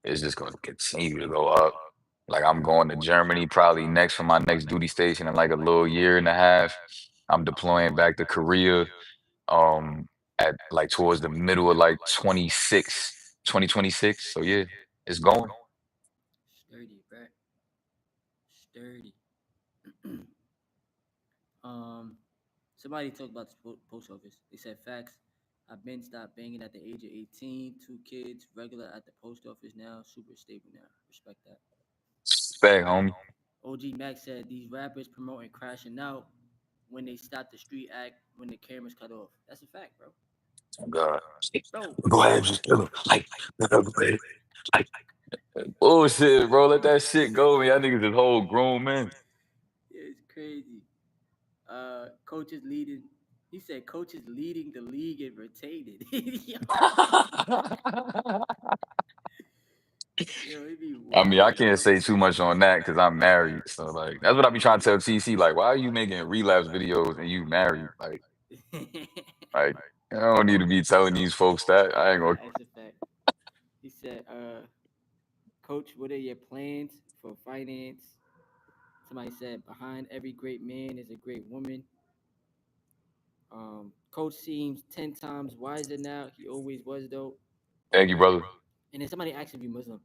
it's just going to continue to go up. Like I'm going to Germany probably next for my next duty station in like a little year and a half. I'm deploying back to Korea um at like towards the middle of like 2026. So yeah, it's going. Sturdy, bro. Sturdy. Somebody talked about the post office. They said facts. I've been stopped banging at the age of 18. 2 kids, regular at the post office now. Super stable now. Respect that. Spec, homie. OG Max said these rappers promoting crashing out when they stop the street act when the cameras cut off. That's a fact, bro. Oh God. Bro, Go ahead, just kill him. Like, bullshit, bro. Let that shit go, man. Y'all niggas is whole grown men. it's crazy. Coach is leading. He said coach is leading the league in retaining. Yo, it be I mean, I wild, can't bro. say too much on that because I'm married. So like that's what I be trying to tell TC. Like, why are you making relapse videos and you married? Like I don't need to be telling these folks that. I ain't gonna. That's a fact. He said, Coach, what are your plans for finance? Somebody said, behind every great man is a great woman. Coach seems 10 times wiser now. He always was, though. Thank you, brother. And then somebody asked if you Muslim.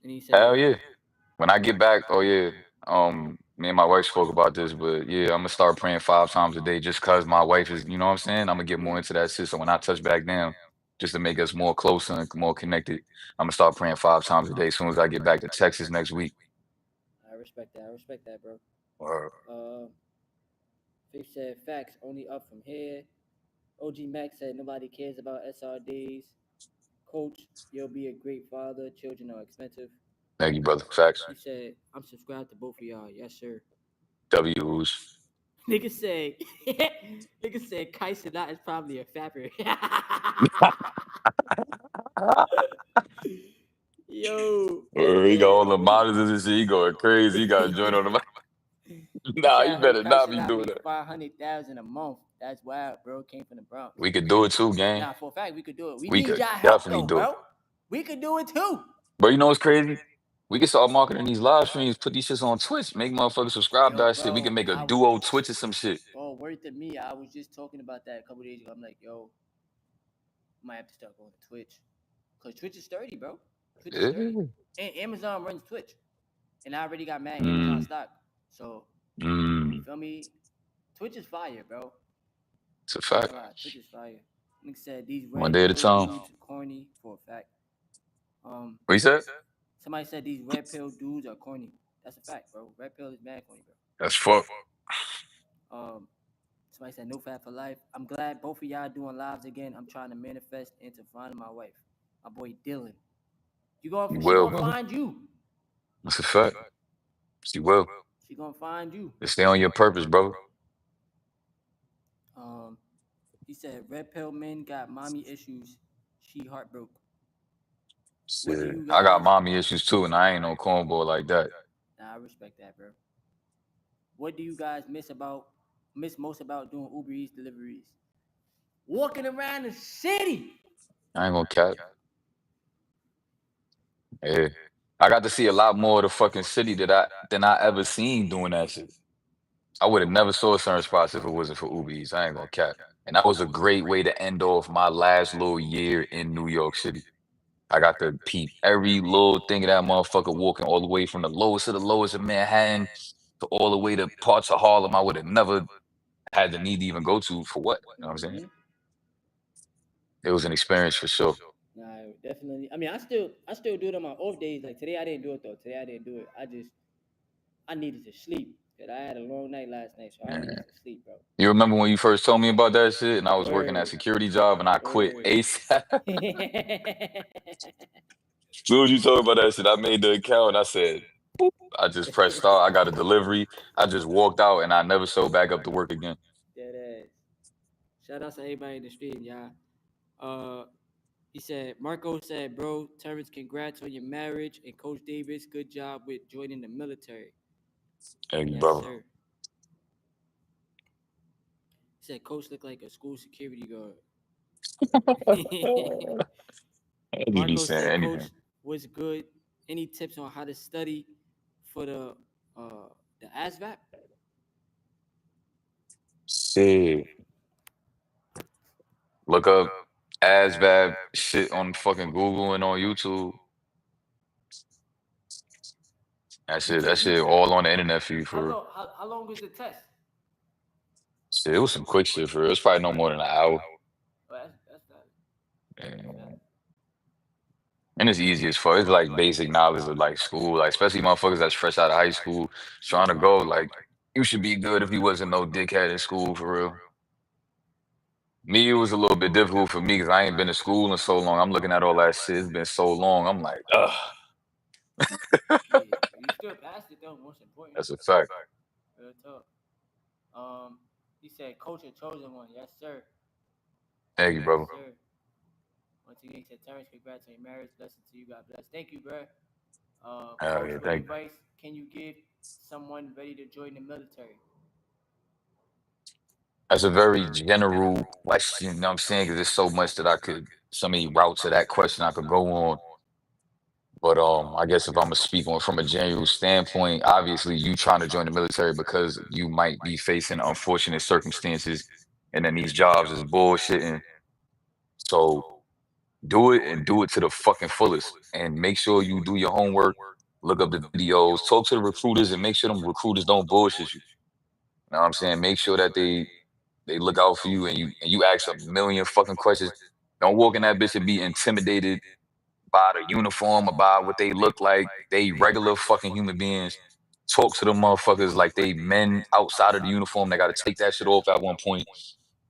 And he Hell said, yeah. When I get back, oh yeah. Me and my wife spoke about this, but yeah, I'm gonna start praying 5 times a day just cause my wife is, you know what I'm saying? I'm gonna get more into that shit. So when I touch back down, just to make us more closer and more connected, I'm gonna start praying 5 times a day as soon as I get back to Texas next week. I respect that. I respect that, bro. Or Faith said, facts only up from here. OG Max said, nobody cares about SR days. Coach, you'll be a great father. Children are expensive. thank you, brother. Facts. He said, I'm subscribed to both of y'all. Yes, sir. W's. Nigga said, nigga said, Kai Sinat is probably a fapper. Yo, that He got said, all the monitors and shit. He going crazy. He got a joint on the mic. he Nah, said, you I heard better Kai not be Sinat doing make that. 500,000 a month. That's wild, bro. Came from the Bronx. We could do it too, gang. Nah, for a fact, we could do it. We We need could y'all help, definitely though, do it. bro. We could do it too. But you know what's crazy? We can start marketing these live streams, put these shits on Twitch, make motherfuckers subscribe to Yo, that shit. We bro, can make a I duo Twitch or some shit. Oh, word to me, I was just talking about that a couple days ago. I'm like, yo, I might have to start going to Twitch. Because Twitch is sturdy, bro. Twitch is sturdy. Yeah. And Amazon runs Twitch. And I already got mad Amazon Mm, stock. So, you mm. feel me? Twitch is fire, bro. It's a fact. Twitch is fire. Nick said these One red day at a pill time. dudes corny for a fact. What you said? Somebody said these red pill dudes are corny. That's a fact, bro. Red pill is mad corny, bro. That's fuck. Somebody said no fat for life. I'm glad both of y'all doing lives again. I'm trying to manifest into finding my wife. My boy Dylan. You She will, gonna brother. find you. That's a fact. She will. She gonna find you. Just stay on your purpose, brother. He said red pill men got mommy issues. She heartbroke. What do Shit. you I got guys? mommy issues too, and I ain't no cornball like that. Nah, I respect that, bro. What do you guys miss most about doing Uber Eats deliveries? Walking around the city. I ain't gonna cap. Yeah. I got to see a lot more of the fucking city than I ever seen doing that shit. I would have never saw certain spots if it wasn't for Uber Eats. I ain't gonna cap. And that was a great way to end off my last little year in New York City. I got to peep every little thing of that motherfucker walking all the way from the lowest of Manhattan to all the way to parts of Harlem I would have never had the need to even go to for what? You know what I'm saying? It was an experience for sure. Nah, definitely. I mean, I still do it on my off days. Like today, I didn't do it though. Today, I didn't do it. I needed to sleep. Cause I had a long night last night, so I Yeah. needed to sleep, bro. You remember when you first told me about that shit and I was working that Word, security job and I quit word. ASAP? As soon as you told me about that shit, I made the account and I said, I just pressed start. I got a delivery. I just walked out and I never showed back up to work again. Dead ass. Shout out to everybody in the stream, y'all. Uh, he said, Marco said, bro, Terrence, congrats on your marriage, and Coach Davis, good job with joining the military. Hey, Yes, brother. sir. He said, Coach looked like a school security guard. I just be Marco saying said, anything. Coach was good. Any tips on how to study for the ASVAB? Shit. Look up ASVAB shit on fucking Google and on YouTube. That shit all on the internet for you for real. How long was the test? Shit, it was some quick shit for real. It's probably no more than an hour. Oh, that's valid. That's And, valid. and it's easy as fuck. It's like basic knowledge of like school, like especially motherfuckers that's fresh out of high school trying to go. Like you should be good if you wasn't no dickhead in school for real. Me, it was a little bit difficult for me because I ain't been to school in so long. I'm looking at all that shit. It's been so long. I'm like, ugh, Yeah, but you still passed it though. Most important. that's a fact. Real talk. He said, Coach, a chosen one. Yes, sir. Thank you, Yes, brother. sir. Once again, he said, Terrence, congrats on your marriage. Blessings to you. God bless. Thank you, bro. Hell Coach, yeah, what thank you. advice can you give someone ready to join the military? That's a very general question, you know what I'm saying? Because there's so much that so many routes of that question I could go on. But I guess if I'm gonna speak on from a general standpoint, obviously you trying to join the military because you might be facing unfortunate circumstances, and then these jobs is bullshitting. So do it and do it to the fucking fullest, and make sure you do your homework, look up the videos, talk to the recruiters, and make sure them recruiters don't bullshit you. You know what I'm saying? Make sure that they look out for you and you ask a million fucking questions. Don't walk in that bitch and be intimidated by the uniform, about what they look like. They regular fucking human beings. Talk to them motherfuckers like they men outside of the uniform. They got to take that shit off at one point.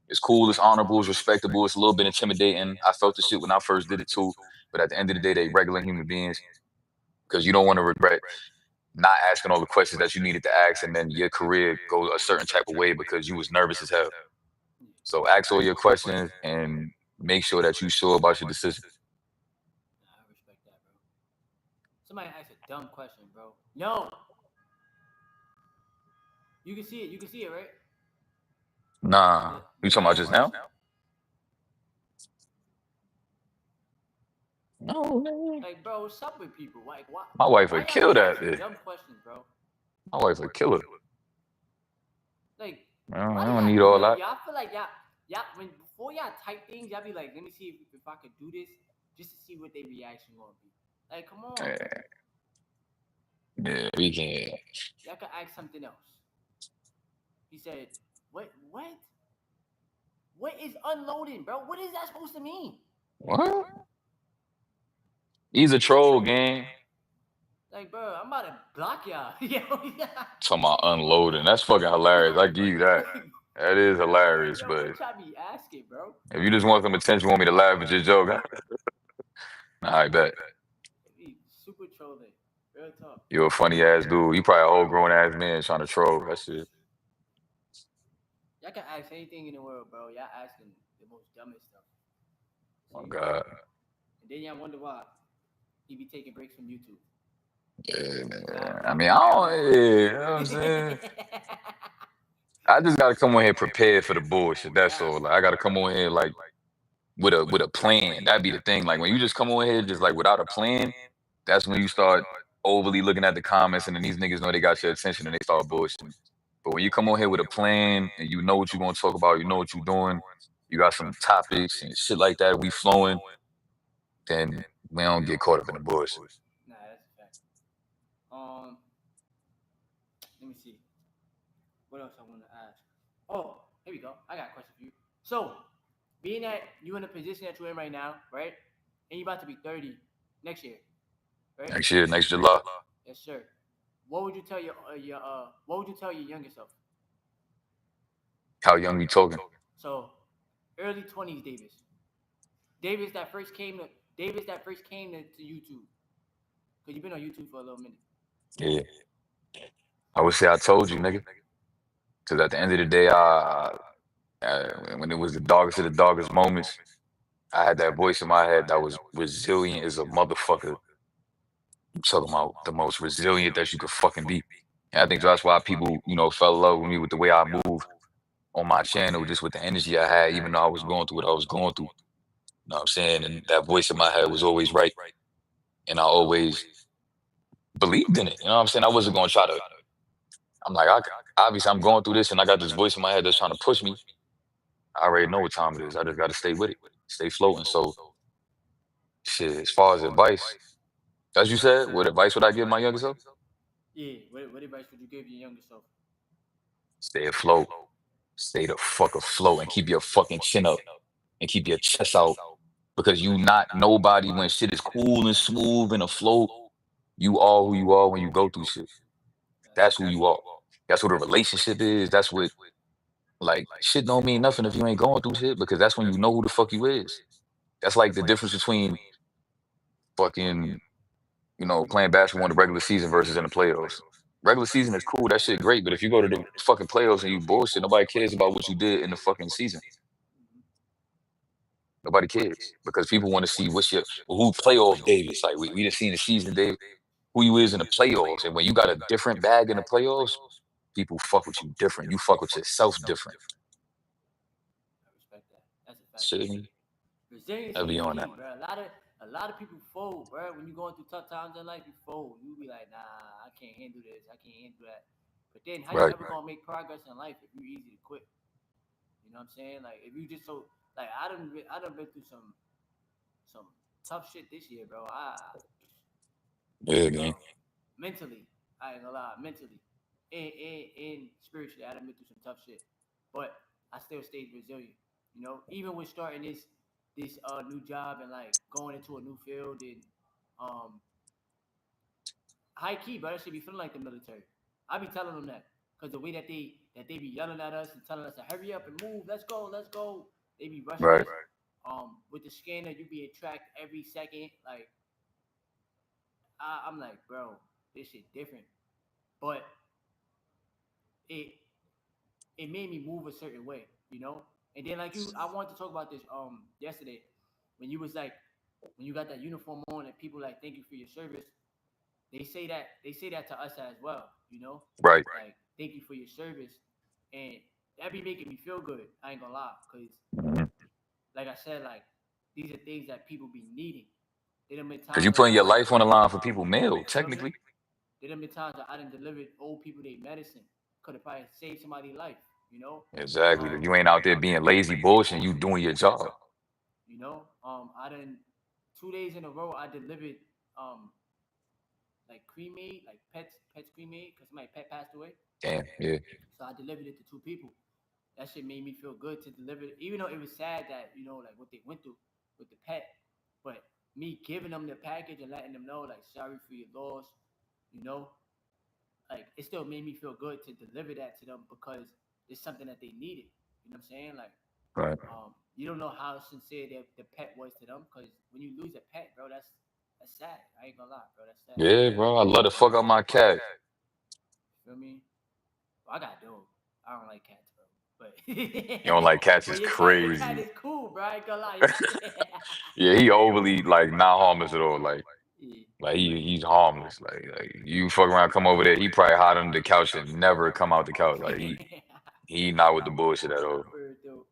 It's cool, it's honorable, it's respectable, it's a little bit intimidating. I felt the shit when I first did it too. But at the end of the day, they regular human beings because you don't want to regret not asking all the questions that you needed to ask and then your career go a certain type of way because you was nervous as hell. So ask all your questions and make sure that you sure about your decision. Nah, I respect that, bro. Somebody asked a dumb question, bro. No. You can see it. You can see it, right? Nah, The you talking about last just now? question. No, man. Like, bro, what's up with people? Like, why? My wife Why would y'all kill be that. asking dumb questions, bro? My wife would kill it. Like, I why do don't y'all need do all that? that. Y'all feel like y'all when before y'all type things, y'all be like, let me see if I could do this just to see what their reaction gonna be. Like, come on, Yeah, yeah, we can. y'all could ask something else. He said, what? What? What is unloading, bro? What is that supposed to mean? What? He's a troll, gang. Like, bro, I'm about to block y'all. Talking about unloading. That's fucking hilarious. I give you that. Like, That is hilarious. yo, But what y'all be asking, bro? if you just want some attention, want me to laugh at your joke, nah, I bet. They be super trolling. Real talk. You're a funny ass dude. You probably a whole grown ass man trying to troll. That shit. Y'all can ask anything in the world, bro. Y'all asking the most dumbest stuff. Oh See? God. And then y'all wonder why he be taking breaks from YouTube. Yeah, God man. I blocked mean, him. I God don't. blocked Yeah, you know what I'm saying? him. I just gotta come on here prepared for the bullshit. That's all. Like I gotta come on here like with a plan. That'd be the thing. Like when you just come on here just like without a plan, that's when you start overly looking at the comments and then these niggas know they got your attention and they start bullshitting. But when you come on here with a plan and you know what you're gonna talk about, you know what you're doing, you got some topics and shit like that, we flowing, then we don't get caught up in the bullshit. Nah, that's a fact. Let me see. What else I want to ask? Oh, here we go. I got a question for you. So, being that you in the position that you're in right now, right? And you about to be 30 next year, right? Next year, next July. Yes, sir. What would you tell your what would you tell your younger self? How young we talking? So, early 20s, Davis. Davis that first came to YouTube. Cause you've been on YouTube for a little minute. Yeah. I would say I told you, nigga. Because at the end of the day, when it was the darkest of the darkest moments, I had that voice in my head that was resilient as a motherfucker. I'm talking about the most resilient that you could fucking be. And I think that's why people, you know, fell in love with me with the way I move on my channel, just with the energy I had, even though I was going through what I was going through. You know what I'm saying? And that voice in my head was always right. And I always believed in it. You know what I'm saying? I wasn't going to try to, I'm like, obviously I'm going through this and I got this voice in my head that's trying to push me. I already know what time it is. I just got to stay with it, stay floating. So, shit, as far as advice, as you said, what advice would I give my younger self? Yeah. What advice would you give your younger self? Stay afloat. Stay the fuck afloat and keep your fucking chin up and keep your chest out because you not nobody when shit is cool and smooth and afloat. You are who you are when you go through shit. That's who you are. That's what a relationship is. That's what, like, shit don't mean nothing if you ain't going through shit because that's when you know who the fuck you is. That's like the difference between fucking, you know, playing basketball in the regular season versus in the playoffs. Regular season is cool, that shit great, but if you go to the fucking playoffs and you bullshit, nobody cares about what you did in the fucking season. Nobody cares because people want to see what's your who playoff Davis. Like we done seen the season, Dave, who you is in the playoffs. And when you got a different bag in the playoffs, people fuck with you different. You fuck with yourself different. I respect that. That's a fact. Shit, Resilience I'll is be on key, that. bro. A lot of people fold, bro. When you're going through tough times in life, you fold. You be like, nah, I can't handle this. I can't handle that. But then, how you Right. ever gonna make progress in life if you're easy to quit? You know what I'm saying? Like, if you just so like, I done been through some tough shit this year, bro. Yeah, man. Mentally, I ain't gonna lie, mentally and spiritually, I done been through some tough shit. But I still stayed resilient. You know, even with starting this new job and like going into a new field and um high key, bro, that should be feeling like the military. I be telling them that because the way that they be yelling at us and telling us to hurry up and move, let's go, let's go. They be rushing Right. us. With the scanner, you being tracked every second. Like I'm like, bro, this shit different. But it it made me move a certain way, you know. And then like I wanted to talk about this yesterday when you was like when you got that uniform on and people like thank you for your service. They say that to us as well, you know. Right. Like thank you for your service, and that be making me feel good. I ain't gonna lie, cause Mhm. like I said, like these are things that people be needing. There done been Cause times you where putting your life on the line for people mail, feel me? technically. There done been times that I done delivered old people their medicine. Could have probably saved somebody's life, you know. Exactly. Cause you ain't out there being lazy bullshit, you doing your job. You know, I done 2 days in a row. I delivered like cremate, like pets cremate, because my pet passed away. Damn, yeah. So I delivered it to two people. That shit made me feel good to deliver it, even though it was sad that like what they went through with the pet. But me giving them the package and letting them know like sorry for your loss, you know, like it still made me feel good to deliver that to them because it's something that they needed. You know what I'm saying? Like Right. you don't know how sincere the pet was to them because when you lose a pet, bro, that's sad. I ain't gonna lie, bro, that's sad. Yeah, bro. I love to fuck up my cat. Feel me? Well, I got a dog. I don't like cats, bro. But You don't like cats but is your cat crazy. is cool, bro. I ain't gonna lie. Yeah, he overly like not harmless at all. Yeah. Like he's harmless. Like you fuck around, come over there, he probably hide under the couch and never come out the couch. Like He not with the bullshit at all. Word though.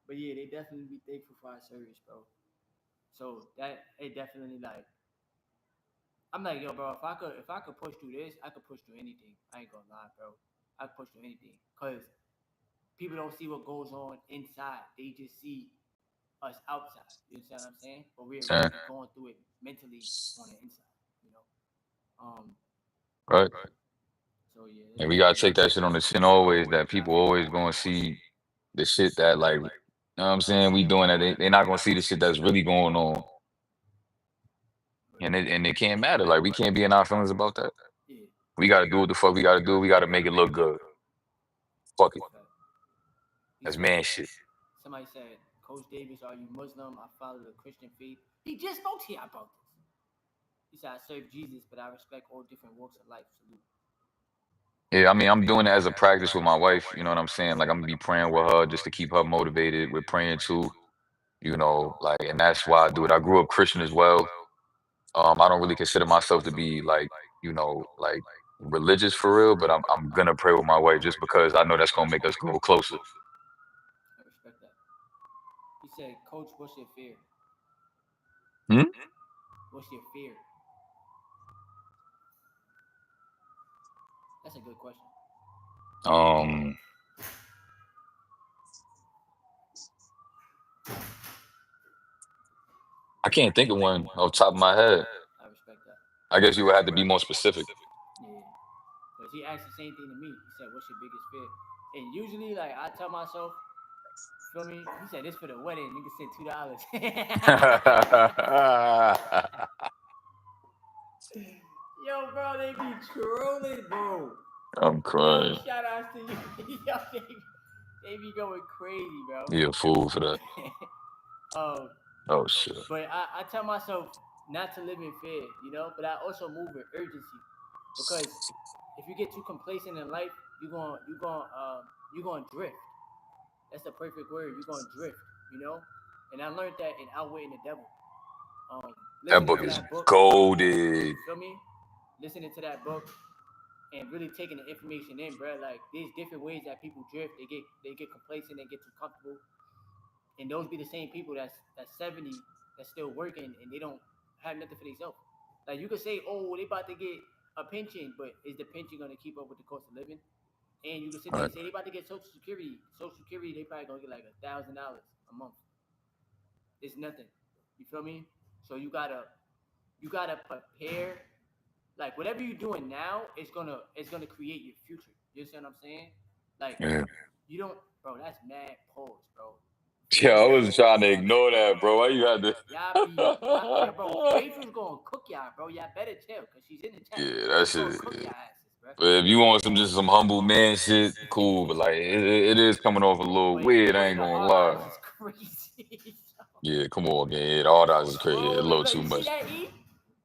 But yeah, they definitely be thankful for our service, bro. So that it definitely like I'm like, yo, bro, if I could push through this, I could push through anything. I ain't gonna lie, bro. I could push through anything. Cause people don't see what goes on inside. They just see us outside. You understand what I'm saying? But we're Yeah. really going through it mentally on the inside, you know. Right. So yeah, it's And we gotta definitely take that shit on the chin always. That people always gonna see the shit that like, you know what I'm saying? We doing that. They not gonna see the shit that's really going on, and it can't matter. Like we can't be in our feelings about that. yeah. We gotta do what the fuck we gotta do. We gotta make it look good. Fuck it. He That's said, man shit. somebody said, Coach Davis, are you Muslim? I follow the Christian faith. He just spoke to you about this. He said, I serve Jesus, but I respect all different walks of life. Salute. Yeah, I mean, I'm doing it as a practice with my wife. You know what I'm saying? Like I'm gonna be praying with her just to keep her motivated. We're praying too. You know, like, and that's why I do it. I grew up Christian as well. I don't really consider myself to be like, you know, like religious for real, but I'm gonna pray with my wife just because I know that's gonna make us grow closer. I respect that. He said, Coach, what's your fear? Hmm? What's your fear? That's a good question. Um, I can't think of one off the top of my head. I respect that. I guess you would have to be more specific. Yeah. Because he asked the same thing to me. He said, what's your biggest fear? And usually, like, I tell myself, feel me? He said, this for the wedding. Nigga said $2. Yo, bro, they be trolling, bro. I'm Yo, crying. shout outs to you. Yo, they be going crazy, bro. You're a fool for that. um, Oh shit. but I tell myself not to live in fear, you know. But I also move with urgency because if you get too complacent in life, you're gonna drift. That's the perfect word. You're gonna drift, you know. And I learned that in Outwitting the Devil. That Listening book to is that book, golded. you feel me? Listening to that book and really taking the information in, bro. Like there's different ways that people drift. They get complacent, they get too comfortable, and those be the same people that's 70 that's still working and they don't have nothing for themselves. Like you could say, oh, they about to get a pension, but is the pension gonna keep up with the cost of living? And you can sit there Right. and say they about to get Social Security. Social Security, they probably gonna get like $1,000 a month. It's nothing. You feel me? So you gotta prepare. Like whatever you're doing now, it's gonna create your future. You understand what I'm saying? Like Yeah. you don't, bro. That's mad pause, bro. Yeah, I Faithful, was trying to ignore that, bro. Why you had to? yeah, bro. Faithful's gonna cook y'all, bro. Y'all better tell, cause she's in the chat. Yeah, that She's gonna shit. cook Yeah. y'all asses, bro. But if you want some humble man shit, cool. But like it is coming off a little But weird. I but ain't the gonna hard lie. eyes is crazy. Yeah, come on, man. Yeah, all that is crazy. Yeah, a Bro, little like too you see much. that E?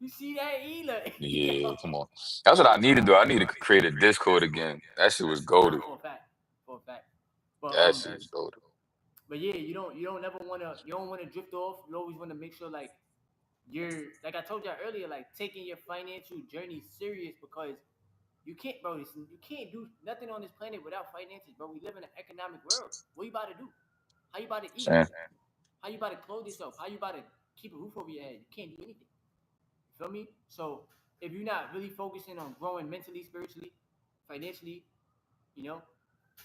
You see that E? Like, Yeah, yo. come on. That's what I need to do. I need to create a Discord again. That shit was Nah, goaded. for a fact, for a fact. But That shit was goaded. but yeah, you don't never wanna drift off. You always wanna make sure like you're like I told y'all earlier, like taking your financial journey serious because you can't, bro. Listen, you can't do nothing on this planet without finances, bro. We live in an economic world. What you about to do? How you about to eat? Saying, How you about to clothe yourself? How you about to keep a roof over your head? You can't do anything. You feel me? So if you're not really focusing on growing mentally, spiritually, financially, you know,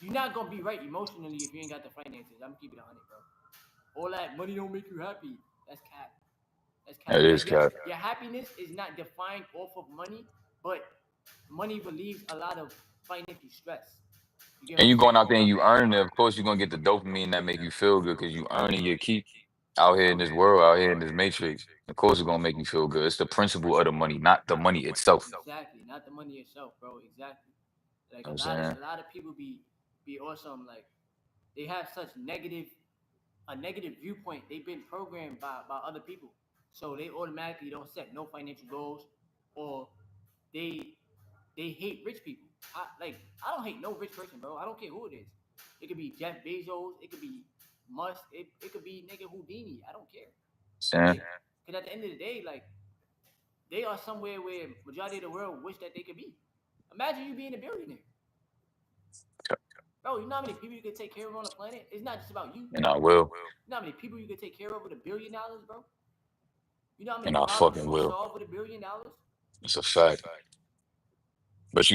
you're not gonna be right emotionally if you ain't got the finances. I'm keeping it 100, bro. All that money don't make you happy. That's cap. That's cap. that is cap. Your happiness is not defined off of money, but money relieves a lot of financial stress. You get what And I'm you going saying? out there and you earning it. Of course, you're gonna get the dopamine that make you feel good because you earning your keep out here in this world, out here in this matrix. Of course, it's gonna make you feel good. It's the principle of the money, not the money itself. Exactly. Not the money itself, bro. Exactly. Like You know what I'm a saying? lot of people be awesome. Like they have such negative viewpoint. They've been programmed by other people, so they automatically don't set no financial goals, or they they hate rich people. I don't hate no rich person, bro. I don't care who it is. It could be Jeff Bezos. It could be Musk. It could be nigga Houdini. I don't care. Saying, Like, cause at the end of the day, like they are somewhere where majority of the world wish that they could be. Imagine you being a billionaire. Bro, you know how many people you can take care of on the planet? It's not just about you. And I will. You know how many people you can take care of with $1 billion, bro? You know how many And I problems fucking you can will. solve with $1 billion? It's a fact. But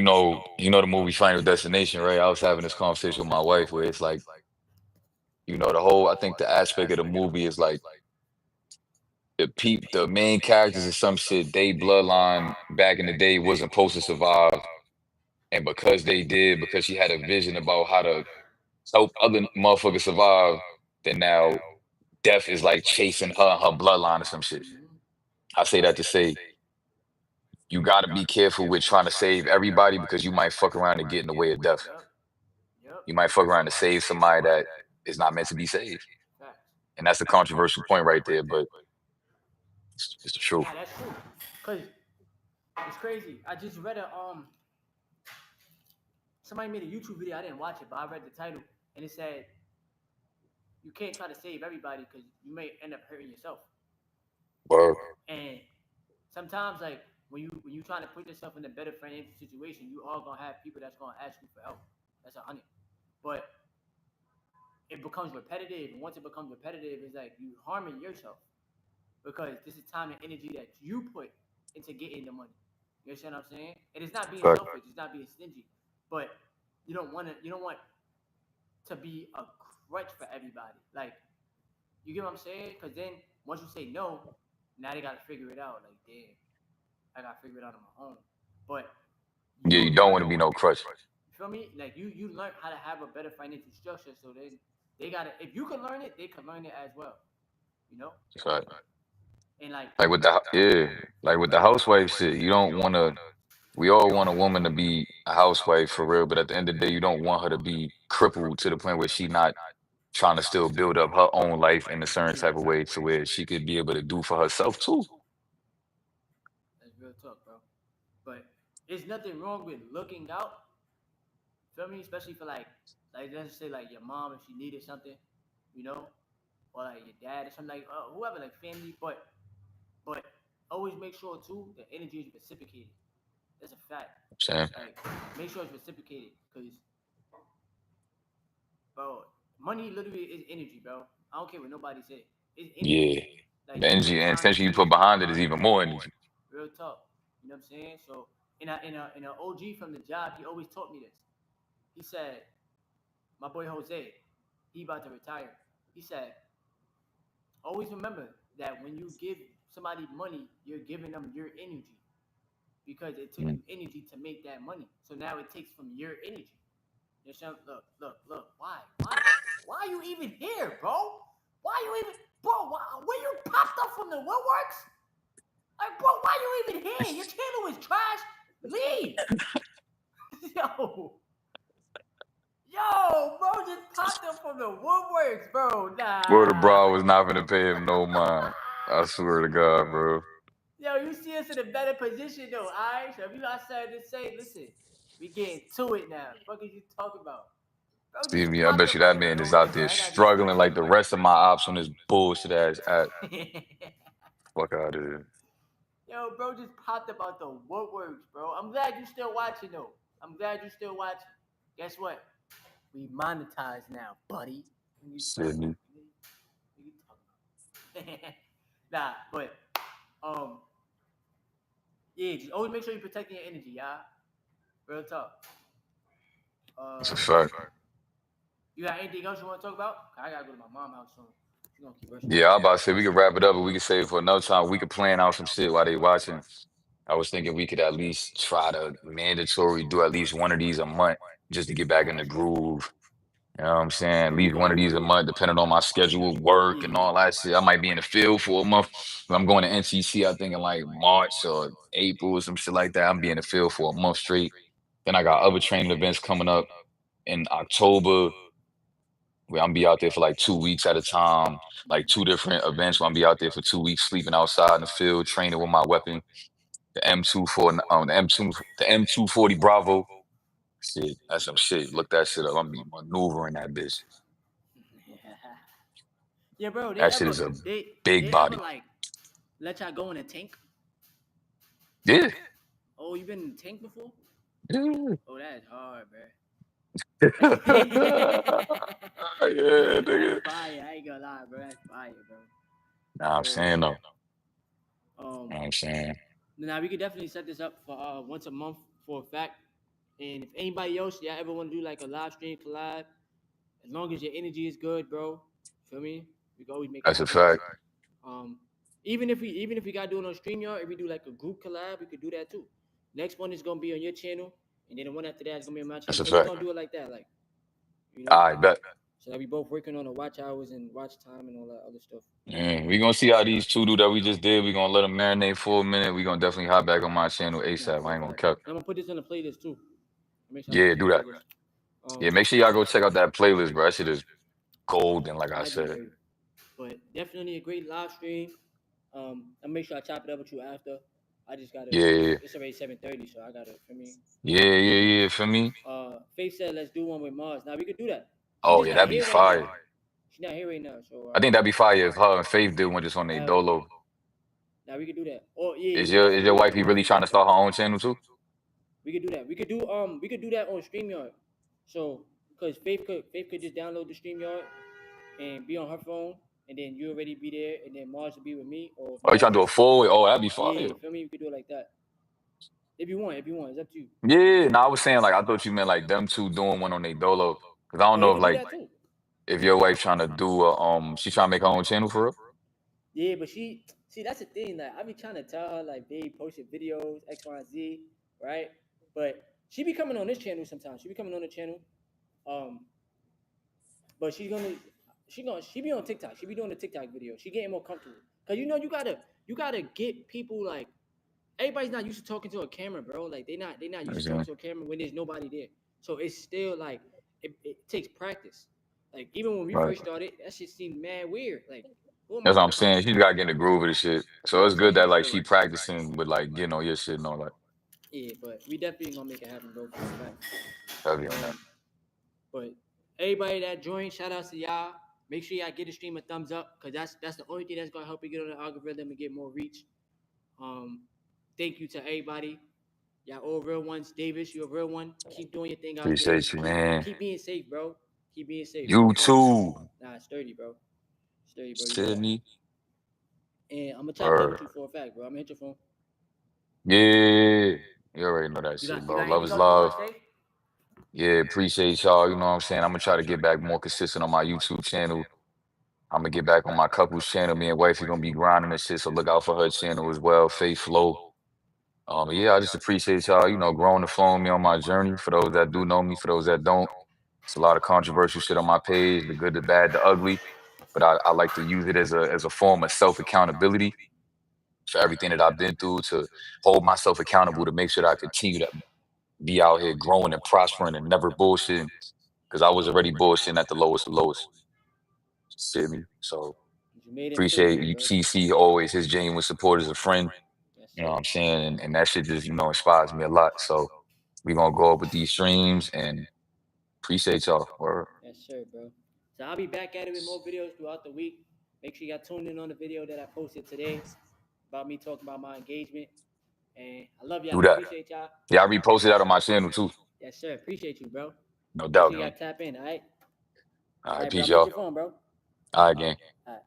the movie Final Destination, right? I was having this conversation with my wife where it's like, I think the aspect of the movie is like the main characters of some shit, they bloodline back in the day wasn't supposed to survive. And because they did, because she had a vision about how to help other motherfuckers survive, then now death is like chasing her bloodline or some shit. Mm-hmm. I say that to say you got to be careful with trying to save everybody because you might fuck around and get in the way of death. Yep. Yep. You might fuck around to save somebody that is not meant to be saved. Facts. And that's a controversial point right there, but it's the truth. Yeah, that's true. Cause it's crazy. I just read somebody made a YouTube video. I didn't watch it, but I read the title and it said you can't try to save everybody because you may end up hurting yourself. Word. And sometimes, like when you trying to put yourself in a better financial situation, you are gonna have people that's gonna ask you for help. That's 100. But it becomes repetitive, and once it becomes repetitive, it's like you harming yourself because this is time and energy that you put into getting the money. You understand what I'm saying? And it's not being Right. selfish, it's not being stingy, but you don't want to be a crutch for everybody. Like, you get what I'm saying? Because then once you say no, now they got to figure it out. Like, damn, I got to figure it out on my own. But Yeah, you you don't learn, want to be no crutch. you feel me? Like you learn how to have a better financial structure. So then they got to, if you can learn it, they can learn it as well. You know? That's right. And like, Like with like with the housewife shit, you don't want to. We all want a woman to be a housewife for real, but at the end of the day, you don't want her to be crippled to the point where she not trying to still build up her own life in a certain type of way to where she could be able to do for herself too. that's real talk, bro. But there's nothing wrong with looking out. Feel me? Especially for like let's say like your mom if she needed something, you know, or like your dad or something like whoever, like family. But always make sure too the energy is reciprocated. That's a fact. I'm saying, Like make sure it's reciprocated, cause bro, money literally is energy, bro. I don't care what nobody say. It's energy. yeah, Like the you put energy and time attention you into put it. behind it is even more energy. Real talk. You know what I'm saying? So in a OG from the job, he always taught me this. He said, my boy Jose, he about to retire. He said, always remember that when you give somebody money, you're giving them your energy because it took Mm. you energy to make that money. So now it takes from your energy. You know, look. Why are you even here, bro? Why you even, bro? Where you popped up from the woodworks? Like, bro, why you even here? Your channel is trash. Leave. Yo, bro, just popped up from the woodworks, bro. Bro, the Nah. bra was not gonna pay him no mind. I swear to God, bro. Yo, you see us in a better position though, alright? So if you got something to say, listen, we getting to it now. Fuck is you talking about? Bro, See just me, I popped bet up you out that of man is nowhere, out bro. there I gotta get struggling like the rest of my ops on this bullshit ass app. Fuck out of here. Yo, bro, just popped up out the woodworks, bro. I'm glad you still watching though. I'm glad you still watching. Guess what? We monetize now, buddy. What you talking Sydney. about? Nah, but um, yeah, just always make sure you're protecting your energy, y'all. Real talk. That's Uh, a fact. you got anything else you want to talk about? I gotta go to my mom's house soon. She's gonna keep rushing me. Yeah, I'm about to say we could wrap it up, but we could save it for another time. We could plan out some shit while they watching. I was thinking we could at least try to mandatory do at least one of these a month just to get back Yeah, in the that's good. groove. You know what I'm saying? At Yeah, we least could one of do these it. a month, depending on my schedule, work, and Yeah. all that shit. I might be in the field for a month. I'm going to NCC, I think, in like March or April or some shit like that. I'm being in the field for a month straight. Then I got other training events coming up in October where I'm be out there for like 2 weeks at a time, like two different events where I'm be out there for 2 weeks, sleeping outside in the field, training with my weapon, the the M240 Bravo. Shit, that's some shit. Look that shit up. I'm be maneuvering that bitch. Yeah, bro. That shit is a big They ever body. like let y'all go in a tank? Yeah. Oh, you been in a tank before? Yeah. Oh, that's hard, bro. Yeah, nigga. That's fire. I ain't gonna lie, bro. That's fire, bro. Nah, I'm saying though. Um, Know what I'm saying? now we could definitely set this up for once a month for a fact. And if anybody else y'all ever want to do like a live stream collab, as long as your energy is good, bro, feel me? We can always make it That's a happen. fact. Um, even if we gotta do it on StreamYard, if we do like a group collab, we could do that too. Next one is gonna be on your channel, and then the one after that is gonna be on my That's channel. a But we're fact. gonna do it like that, like I bet. so that we both working on the watch hours and watch time and all that other stuff. Yeah, we gonna see how these two do that we just did. We gonna let them marinate for a minute. We gonna definitely hop back on my channel Nah, ASAP. for I a ain't gonna fact. cut. I'm gonna put this on the playlist too. Make sure I put Yeah, this on do the that. playlist. Yeah, make sure y'all go check out that playlist, bro. That shit is golden, like I I do, said. baby. But definitely a great live stream. I'll make sure I chop it up with you after. I just gotta. Yeah, It's already 7:30, so I gotta. For me. yeah. For me. Faith said, "Let's do one with Mars." Now we could do that. She Oh just yeah, not that'd be here right now. fire. She's not here right now, so I think that'd be fire if her and Faith did one just on their hell yeah. dolo. Now we could do that. Oh yeah, Is we could your is definitely your do that. wifey really trying to start her own channel too? We could do that. We could do that on StreamYard. So because Faith could just download the StreamYard and be on her phone, and then you already be there, and then Mars would be with me, or Oh, you trying to do a full? Oh, that'd be yeah, fire. feel me? We could do it like that. If you want, it's up to you. Yeah, no, I was saying like I thought you meant like them two doing one on their dolo. Cause I don't Oh, they know if could do like that too. if your wife trying to do a she trying to make her own channel for real. Yeah, but she see that's the thing. Like I be trying to tell her, like, babe, post your videos, X, Y, and Z, right? But she be coming on this channel sometimes. She be coming on the channel. Um, but she be on TikTok. She be doing the TikTok video. She getting more comfortable. Cause you gotta get people like everybody's not used to talking to a camera, bro. Like they not used to talking to a camera when there's nobody there. So it's still like it takes practice. Like even when we Right. first started, that shit seemed mad weird. Like who am I That's what I'm talking to? saying. She got to get in the groove of the shit. So Yeah, it's so good she that like she practicing with like getting on your shit and all that. yeah, but we definitely gonna make it happen, bro. For a fact. Heavy on that. But everybody that joined, shout outs to y'all. Make sure y'all get the stream a thumbs up, cause that's the only thing that's gonna help you get on the algorithm and get more reach. Thank you to everybody. Y'all all real ones. Davis, you're a real one. Keep doing your thing out there. Appreciate you, man. Keep being safe, bro. Keep being safe. You Real talk. too, Nah, sturdy, bro. Sturdy, bro. You know that. Sydney. And I'm gonna chop it up with Or you for a fact, bro. I'm gonna hit your phone. yeah, you already know that You shit, got you bro. got Love anything is else you want love. to say? Yeah, appreciate y'all. You know what I'm saying? I'm gonna try to get back more consistent on my YouTube channel. I'm gonna get back on my couples channel. Me and wifey gonna be grinding and shit, so look out for her channel as well, Faith Flow. Yeah, I just appreciate y'all, growing to follow me on my journey. For those that do know me, for those that don't, it's a lot of controversial shit on my page, the good, the bad, the ugly. But I like to use it as a form of self accountability for everything that I've been through, to hold myself accountable, to make sure that I continue to be out here growing and prospering and never bullshitting. Because I was already bullshitting at the lowest of lowest. See me? So You made it through, appreciate you. bro. CC always his genuine support as a friend. Yes, You know sir. what I'm saying? And that shit just, inspires me a lot. So we gonna go up with these streams and appreciate y'all. Word. Yes, sir, bro. So I'll be back at it with more videos throughout the week. Make sure y'all tune in on the video that I posted today about me talking about my engagement. And I love y'all. Do that. Appreciate y'all. Yeah, I reposted that on my channel too. Yes, sir. Appreciate you, bro. No Make doubt, sure y'all man. tap in, all right? All All right, right, bro. peace, I'm at y'all. your phone, bro. All right, gang. All right.